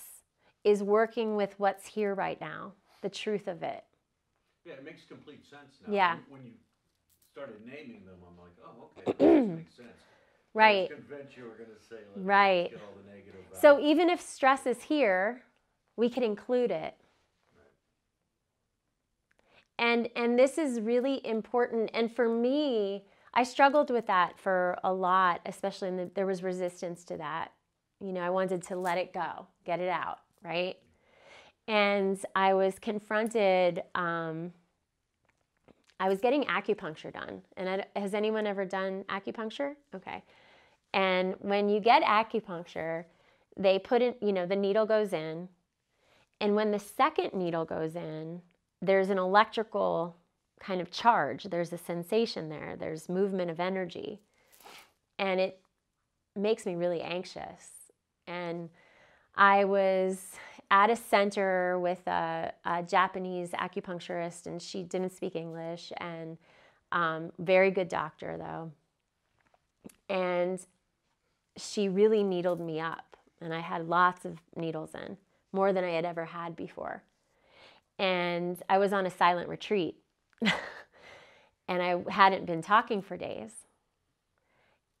Speaker 3: is working with what's here right now, the truth of it.
Speaker 4: Yeah, it makes complete sense now.
Speaker 3: Yeah.
Speaker 4: When you started naming them, I'm like, oh, okay, that makes sense.
Speaker 3: Right.
Speaker 4: I was convinced you were going to say,
Speaker 3: Right.
Speaker 4: let's get all the negative out.
Speaker 3: So even if stress is here, we can include it. And this is really important. And for me, I struggled with that for a lot, especially there was resistance to that. You know, I wanted to let it go, get it out, right? And I was confronted, I was getting acupuncture done. And has anyone ever done acupuncture? Okay. And when you get acupuncture, they put in, you know, the needle goes in. And when the second needle goes in, there's an electrical kind of charge. There's a sensation there. There's movement of energy. And it makes me really anxious. And I was at a center with a Japanese acupuncturist, and she didn't speak English, and very good doctor, though. And she really needled me up. And I had lots of needles in, more than I had ever had before. And I was on a silent retreat. And I hadn't been talking for days.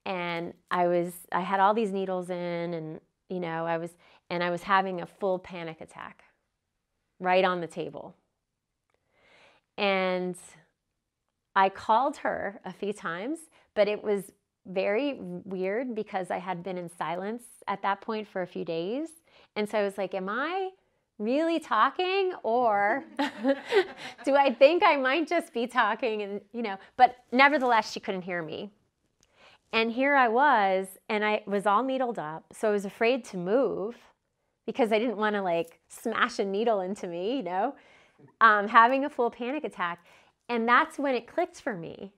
Speaker 3: And I had all these needles in, and you know, I was having a full panic attack right on the table. And I called her a few times, but it was very weird because I had been in silence at that point for a few days. And so I was like, am I really talking, or do I think I might just be talking? And, you know, but nevertheless, she couldn't hear me. And here I was, and I was all needled up. So I was afraid to move because I didn't want to like smash a needle into me, you know, having a full panic attack. And that's when it clicked for me.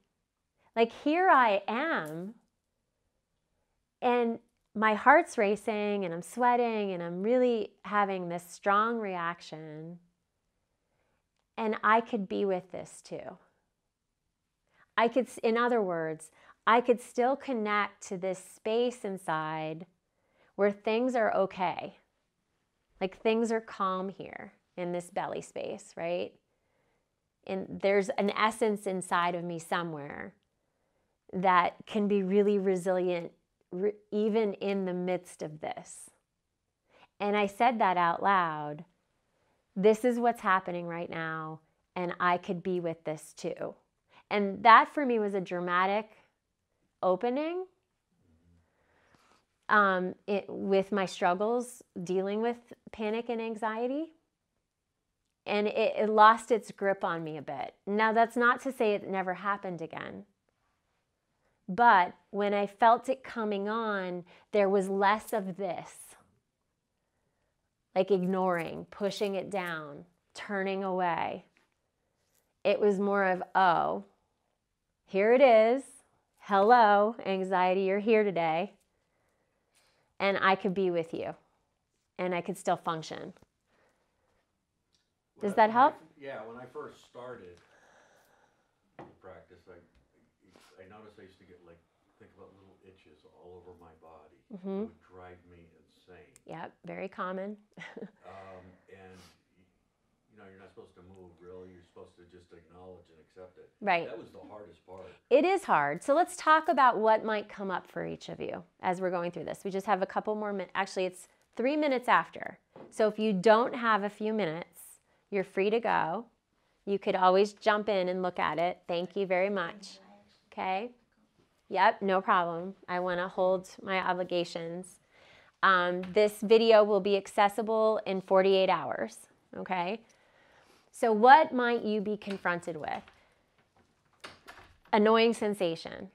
Speaker 3: Like, here I am, and my heart's racing, and I'm sweating, and I'm really having this strong reaction. And I could be with this too. I could, in other words, I could still connect to this space inside where things are okay. Like, things are calm here in this belly space, right? And there's an essence inside of me somewhere that can be really resilient even in the midst of this. And I said that out loud. This is what's happening right now, and I could be with this too. And that for me was a dramatic opening with my struggles dealing with panic and anxiety. And it lost its grip on me a bit. Now, that's not to say it never happened again. But when I felt it coming on, there was less of this. Like ignoring, pushing it down, turning away. It was more of, oh, here it is. Hello, anxiety, you're here today. And I could be with you. And I could still function. Does that help?
Speaker 4: When I first started the practice, I noticed I used to get think about little itches all over my body.
Speaker 3: Mm-hmm.
Speaker 4: It would drive me insane.
Speaker 3: Yep, very common.
Speaker 4: And you're not supposed to move, really. You're supposed to just acknowledge and accept it.
Speaker 3: Right.
Speaker 4: That was the hardest part.
Speaker 3: It is hard. So let's talk about what might come up for each of you as we're going through this. We just have a couple more minutes. Actually, it's 3 minutes after. So if you don't have a few minutes, you're free to go. You could always jump in and look at it. Thank you very much. Okay? Yep, no problem. I want to hold my obligations. This video will be accessible in 48 hours. Okay? So what might you be confronted with? Annoying sensation,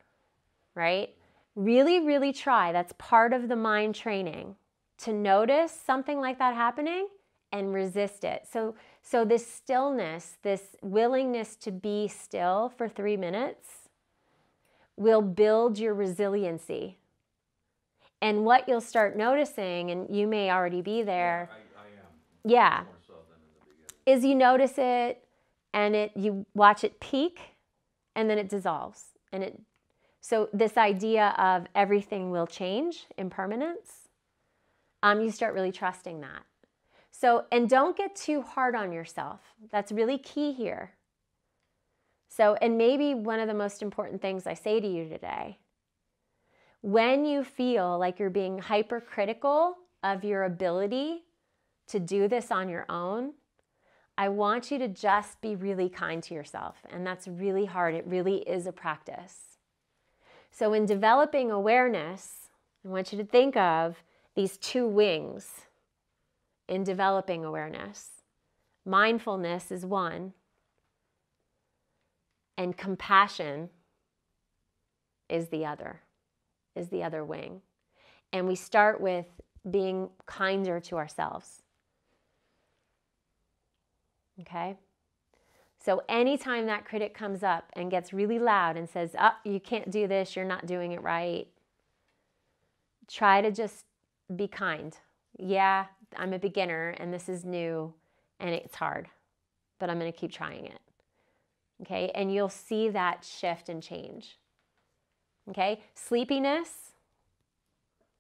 Speaker 3: right? Really, really try. That's part of the mind training, to notice something like that happening and resist it. So this stillness, this willingness to be still for 3 minutes will build your resiliency. And what you'll start noticing, and you may already be there.
Speaker 4: I am.
Speaker 3: Yeah.
Speaker 4: More so than in the beginning.
Speaker 3: Is you notice it, and you watch it peak, and then it dissolves. So this idea of everything will change, impermanence, you start really trusting that. So, and don't get too hard on yourself. That's really key here. So, and maybe one of the most important things I say to you today, when you feel like you're being hypercritical of your ability to do this on your own, I want you to just be really kind to yourself. And that's really hard. It really is a practice. So in developing awareness, I want you to think of these two wings in developing awareness. Mindfulness is one, and compassion is the other wing. And we start with being kinder to ourselves. Okay? So anytime that critic comes up and gets really loud and says, oh, you can't do this, you're not doing it right, try to just be kind. Yeah, I'm a beginner and this is new and it's hard, but I'm going to keep trying it. Okay? And you'll see that shift and change. Okay? Sleepiness,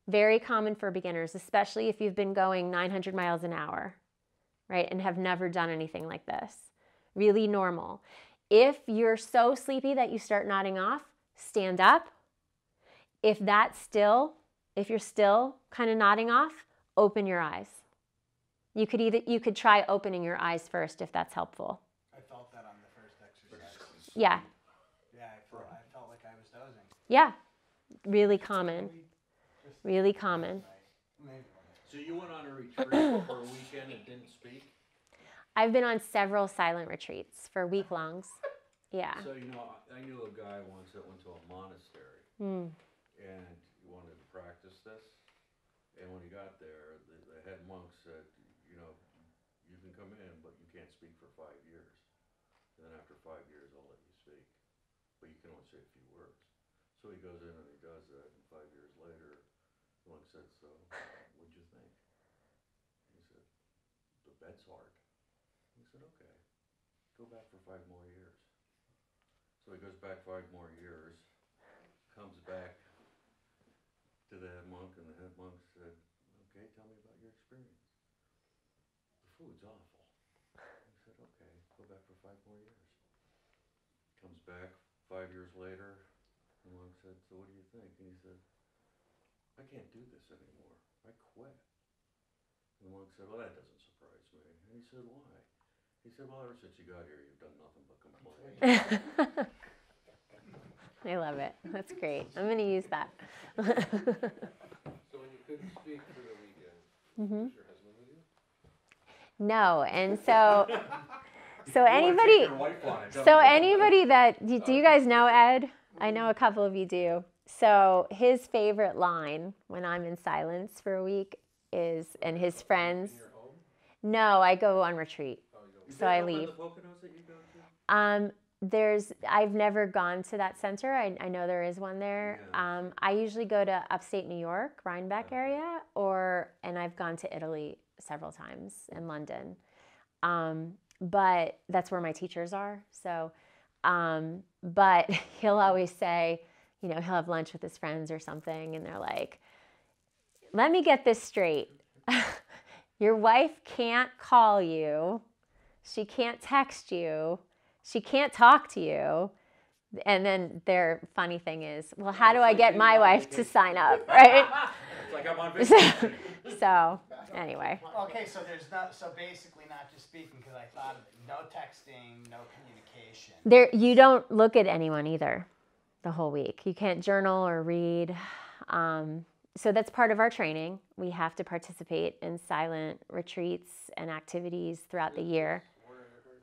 Speaker 3: very common for beginners, especially if you've been going 900 miles an hour, right, and have never done anything like this. Really normal. If you're so sleepy that you start nodding off, stand up. If you're still kind of nodding off, open your eyes. You could try opening your eyes first if that's helpful.
Speaker 5: I felt that on the first exercise.
Speaker 3: Yeah.
Speaker 5: Yeah, I felt like I was dozing.
Speaker 3: Yeah. Really common. Really common.
Speaker 4: So you went on a retreat for a weekend and didn't speak?
Speaker 3: I've been on several silent retreats for week-longs. Yeah.
Speaker 4: So, I knew a guy once that went to a monastery, and he wanted to practice this. And when he got there, the head monk said, you can come in, but you can't speak for 5 years. And then after 5 years, I'll let you speak. But you can only say a few words. So he goes in and he does that, and 5 years later, the monk said, so, what'd you think? He said, the bed's hard. He said, okay, go back for 5 more years. So he goes back 5 more years, comes back to the head monk, and the head monk said, okay, tell me about your experience. The food's awful. He said, okay, go back for 5 more years. Comes back 5 years later, the monk said, so what do you think? And he said, I can't do this anymore. I quit. And the monk said, well, that doesn't surprise me. And he said, why? He said, well, ever since you got here, you've done nothing but complain.
Speaker 3: I love it. That's great. I'm going to use that.
Speaker 7: So when you couldn't speak for the weekend, was your husband with you?
Speaker 3: No, and so anybody that do you guys know Ed? I know a couple of you do. So his favorite line when I'm in silence for a week is, and his friends.
Speaker 7: In your home?
Speaker 3: No, I go on retreat.
Speaker 7: Oh, you don't.
Speaker 3: So I leave.
Speaker 4: The Poconos that you go to?
Speaker 3: I've never gone to that center. I know there is one there.
Speaker 4: Yeah.
Speaker 3: I usually go to upstate New York, Rhinebeck area, and I've gone to Italy several times and London. But that's where my teachers are. So, but he'll always say, he'll have lunch with his friends or something, and they're like, let me get this straight. Your wife can't call you. She can't text you. She can't talk to you. And then their funny thing is, well, how do I get my wife to sign up, right?
Speaker 4: It's like I'm on vacation.
Speaker 3: So anyway.
Speaker 5: Okay, so so basically not just speaking, because I thought of it, no texting, no communication.
Speaker 3: You don't look at anyone either the whole week. You can't journal or read. So that's part of our training. We have to participate in silent retreats and activities throughout the year.
Speaker 7: Warner Earhart?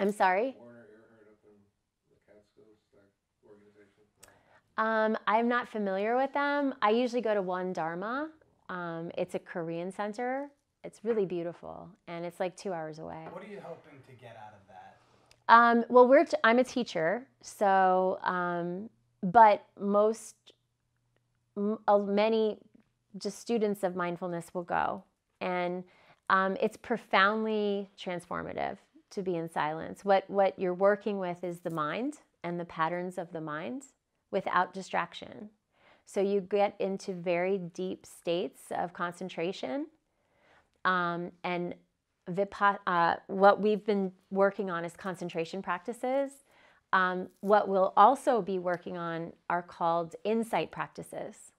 Speaker 3: I'm sorry?
Speaker 7: Warner Earhart up in the Catskills, that organization?
Speaker 3: I'm not familiar with them. I usually go to One Dharma. It's a Korean center. It's really beautiful, and it's like 2 hours away.
Speaker 5: What are you hoping to get out of that?
Speaker 3: Well, I'm a teacher, so but many just students of mindfulness will go, and it's profoundly transformative to be in silence. What you're working with is the mind and the patterns of the mind without distraction. So you get into very deep states of concentration. And what we've been working on is concentration practices. What we'll also be working on are called insight practices.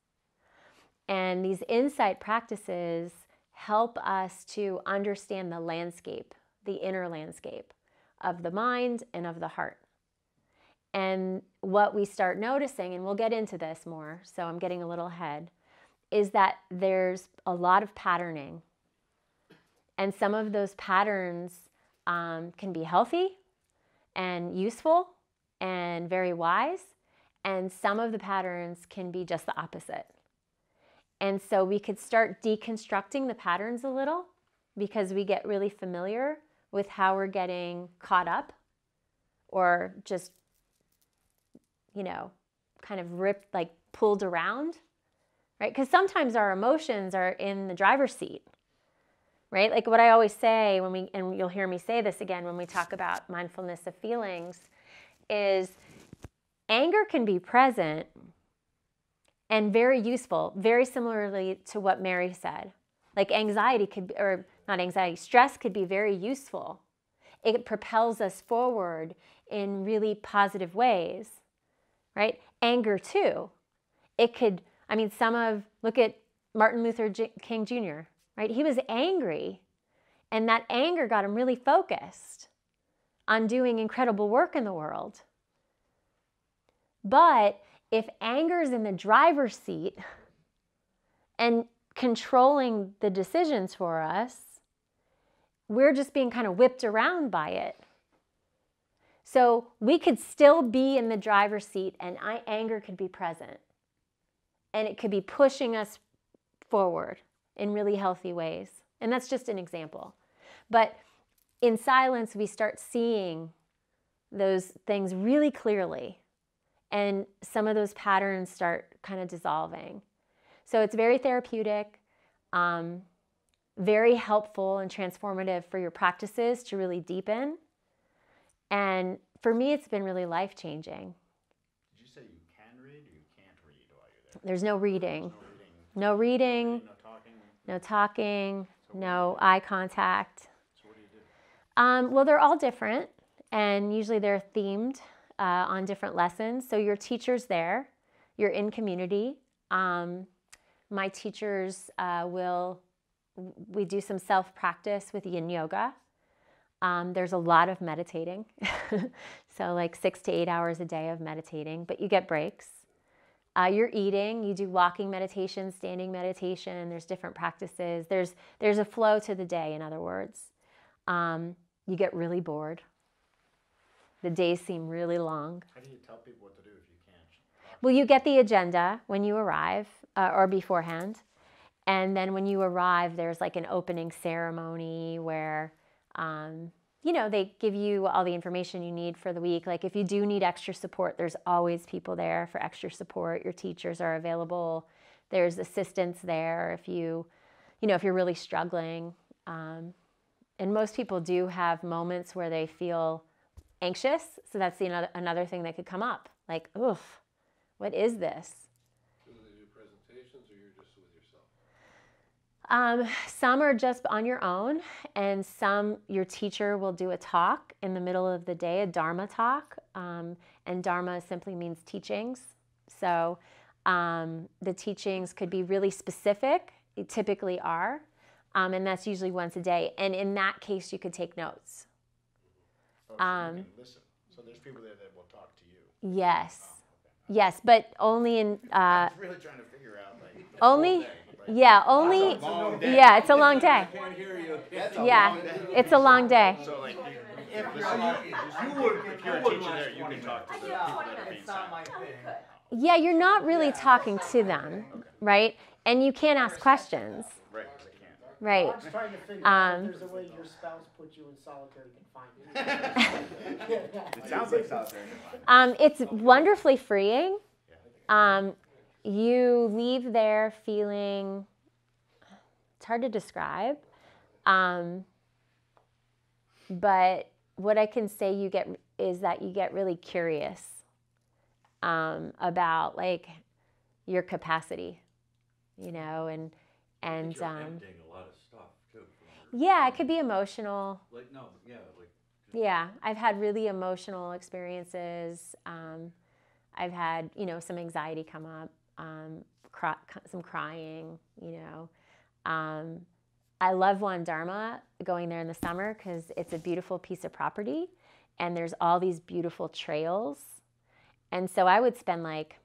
Speaker 3: And these insight practices help us to understand the landscape, the inner landscape of the mind and of the heart. And what we start noticing, and we'll get into this more, so I'm getting a little ahead, is that there's a lot of patterning. And some of those patterns can be healthy and useful and very wise. And some of the patterns can be just the opposite. And so we could start deconstructing the patterns a little because we get really familiar with how we're getting caught up or just, kind of ripped, like pulled around, right? Because sometimes our emotions are in the driver's seat, right? Like what I always say and you'll hear me say this again when we talk about mindfulness of feelings, is anger can be present and very useful, very similarly to what Mary said. Like anxiety could be, or not anxiety, stress could be very useful. It propels us forward in really positive ways, right? Anger too. It could, look at Martin Luther King Jr., right? He was angry, and that anger got him really focused on doing incredible work in the world. But if anger is in the driver's seat and controlling the decisions for us, we're just being kind of whipped around by it. So we could still be in the driver's seat and anger could be present. And it could be pushing us forward in really healthy ways. And that's just an example. But in silence, we start seeing those things really clearly. And some of those patterns start kind of dissolving. So it's very therapeutic, very helpful and transformative for your practices to really deepen. And for me, it's been really life-changing.
Speaker 8: Did you say you can read or you can't read while you're there?
Speaker 3: There's no reading.
Speaker 8: No reading.
Speaker 3: No reading.
Speaker 8: No talking.
Speaker 3: No talking. No eye contact.
Speaker 8: So what do you do?
Speaker 3: Well, they're all different, and usually they're themed on different lessons. So your teacher's there. You're in community. My teachers we do some self-practice with yin yoga. There's a lot of meditating, so like 6 to 8 hours a day of meditating, but you get breaks. You're eating, you do walking meditation, standing meditation, there's different practices. There's a flow to the day, in other words. You get really bored. The days seem really long.
Speaker 8: How do you tell people what to do if you can't?
Speaker 3: Well, you get the agenda when you arrive or beforehand. And then when you arrive, there's like an opening ceremony where they give you all the information you need for the week. Like if you do need extra support, there's always people there for extra support. Your teachers are available. There's assistance there if if you're really struggling. And most people do have moments where they feel anxious. So that's another thing that could come up. Like, oof, what is this?
Speaker 7: Do they do presentations or you're just with yourself?
Speaker 3: Some are just on your own, and some your teacher will do a talk in the middle of the day, a Dharma talk, and Dharma simply means teachings. So the teachings could be really specific, they typically are, and that's usually once a day. And in that case, you could take notes.
Speaker 8: Oh, so you can listen. So there's people there that will talk to you.
Speaker 3: Yes,
Speaker 8: Oh, okay.
Speaker 3: yes, but only in
Speaker 8: I was really trying to figure out like
Speaker 3: only.
Speaker 8: the whole day, like,
Speaker 3: Yeah, only.
Speaker 8: That's a long day.
Speaker 3: Yeah, it's a long day.
Speaker 4: I can't hear you.
Speaker 8: That's a
Speaker 3: Yeah,
Speaker 8: long day.
Speaker 3: it's a long day.
Speaker 8: So like
Speaker 6: If
Speaker 8: if
Speaker 6: you're like,
Speaker 8: you're a teacher there, you can talk to
Speaker 1: I
Speaker 8: the
Speaker 1: do
Speaker 8: people
Speaker 1: 20
Speaker 8: that are being
Speaker 6: it's not
Speaker 8: silent.
Speaker 6: my thing.
Speaker 3: Yeah, you're not really talking to them, right? And you can't ask questions,
Speaker 8: Right, 'cause they can't.
Speaker 3: right?
Speaker 6: I'm trying to figure out
Speaker 3: Um,
Speaker 6: if there's a way your spouse puts you in solitary confinement.
Speaker 8: It sounds like solitary.
Speaker 3: It's wonderfully freeing. You leave there feeling, it's hard to describe, but what I can say is that you get really curious about like your capacity, you know, and
Speaker 4: You're emptying a lot of stuff too. From your,
Speaker 3: yeah, it could be emotional.
Speaker 4: Like no, yeah, like.
Speaker 3: Yeah, I've had really emotional experiences. I've had, you know, some anxiety come up, some crying, you know. I love Juan Dharma, going there in the summer because it's a beautiful piece of property and there's all these beautiful trails. And so I would spend like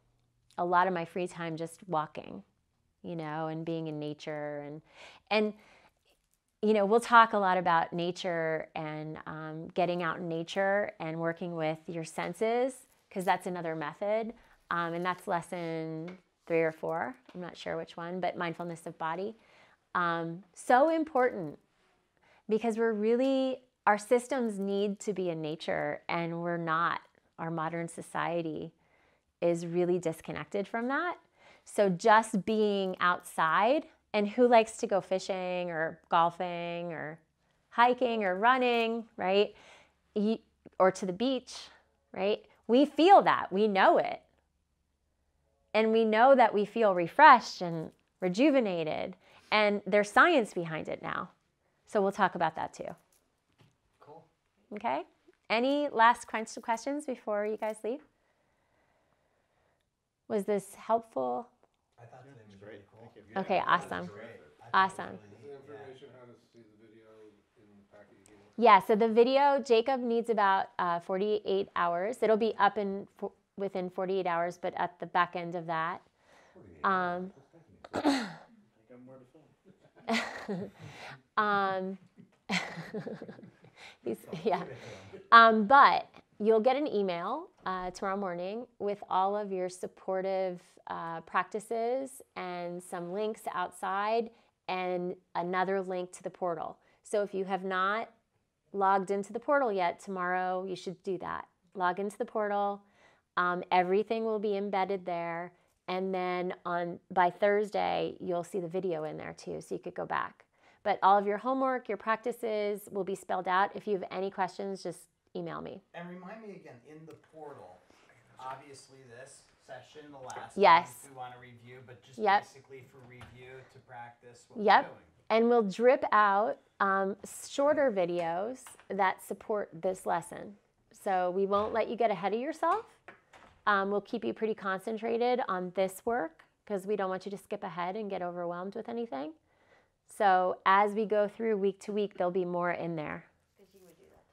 Speaker 3: a lot of my free time just walking, you know, and being in nature. And you know, we'll talk a lot about nature and getting out in nature and working with your senses, because that's another method. And that's lesson 3 or 4. I'm not sure which one, but mindfulness of body. So important, because our systems need to be in nature, and we're not. Our modern society is really disconnected from that. So just being outside, and who likes to go fishing or golfing or hiking or running, right? Or to the beach, right? We feel that, we know it. And we know that we feel refreshed and rejuvenated. And there's science behind it now. So we'll talk about that too.
Speaker 5: Cool.
Speaker 3: Okay? Any last questions before you guys leave? Was this helpful?
Speaker 5: I thought today was
Speaker 8: Great.
Speaker 5: really cool.
Speaker 8: Thank you.
Speaker 3: Okay, awesome.
Speaker 5: Great. I thought it
Speaker 3: Awesome.
Speaker 5: was
Speaker 7: Is
Speaker 5: really
Speaker 7: the
Speaker 5: neat,
Speaker 7: information how to see the video in the packet you gave us?
Speaker 3: Yeah, so the video, Jacob needs about 48 hours. It'll be up within 48 hours, but at the back end of that.
Speaker 8: I got more to film.
Speaker 3: Yeah. But you'll get an email tomorrow morning with all of your supportive practices and some links outside and another link to the portal. So if you have not logged into the portal yet, tomorrow you should do that. Log into the portal. Everything will be embedded there. And then by Thursday, you'll see the video in there too, so you could go back. But all of your homework, your practices will be spelled out. If you have any questions, just email me.
Speaker 5: And remind me again, in the portal, obviously this session, the last
Speaker 3: Yes.
Speaker 5: one, if we want to review, but just
Speaker 3: Yep.
Speaker 5: basically for review to practice what
Speaker 3: Yep.
Speaker 5: we're doing.
Speaker 3: And we'll drip out shorter videos that support this lesson. So we won't let you get ahead of yourself. We'll keep you pretty concentrated on this work because we don't want you to skip ahead and get overwhelmed with anything. So as we go through week to week, there'll be more in there.
Speaker 1: Because you would do that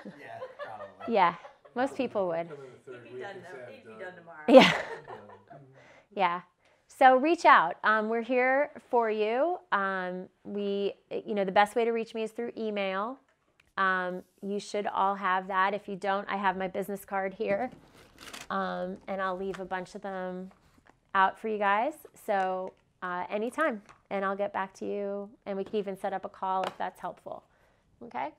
Speaker 1: too.
Speaker 5: Yeah, probably.
Speaker 3: Yeah, most people would.
Speaker 7: Come in the third
Speaker 1: He'd be
Speaker 7: week
Speaker 1: done
Speaker 7: and say,
Speaker 1: though.
Speaker 7: "I'm
Speaker 1: He'd be
Speaker 7: done."
Speaker 1: done tomorrow.
Speaker 3: Yeah. Yeah. So reach out. We're here for you. The best way to reach me is through email. You should all have that. If you don't, I have my business card here. And I'll leave a bunch of them out for you guys. So anytime, and I'll get back to you. And we can even set up a call if that's helpful. Okay?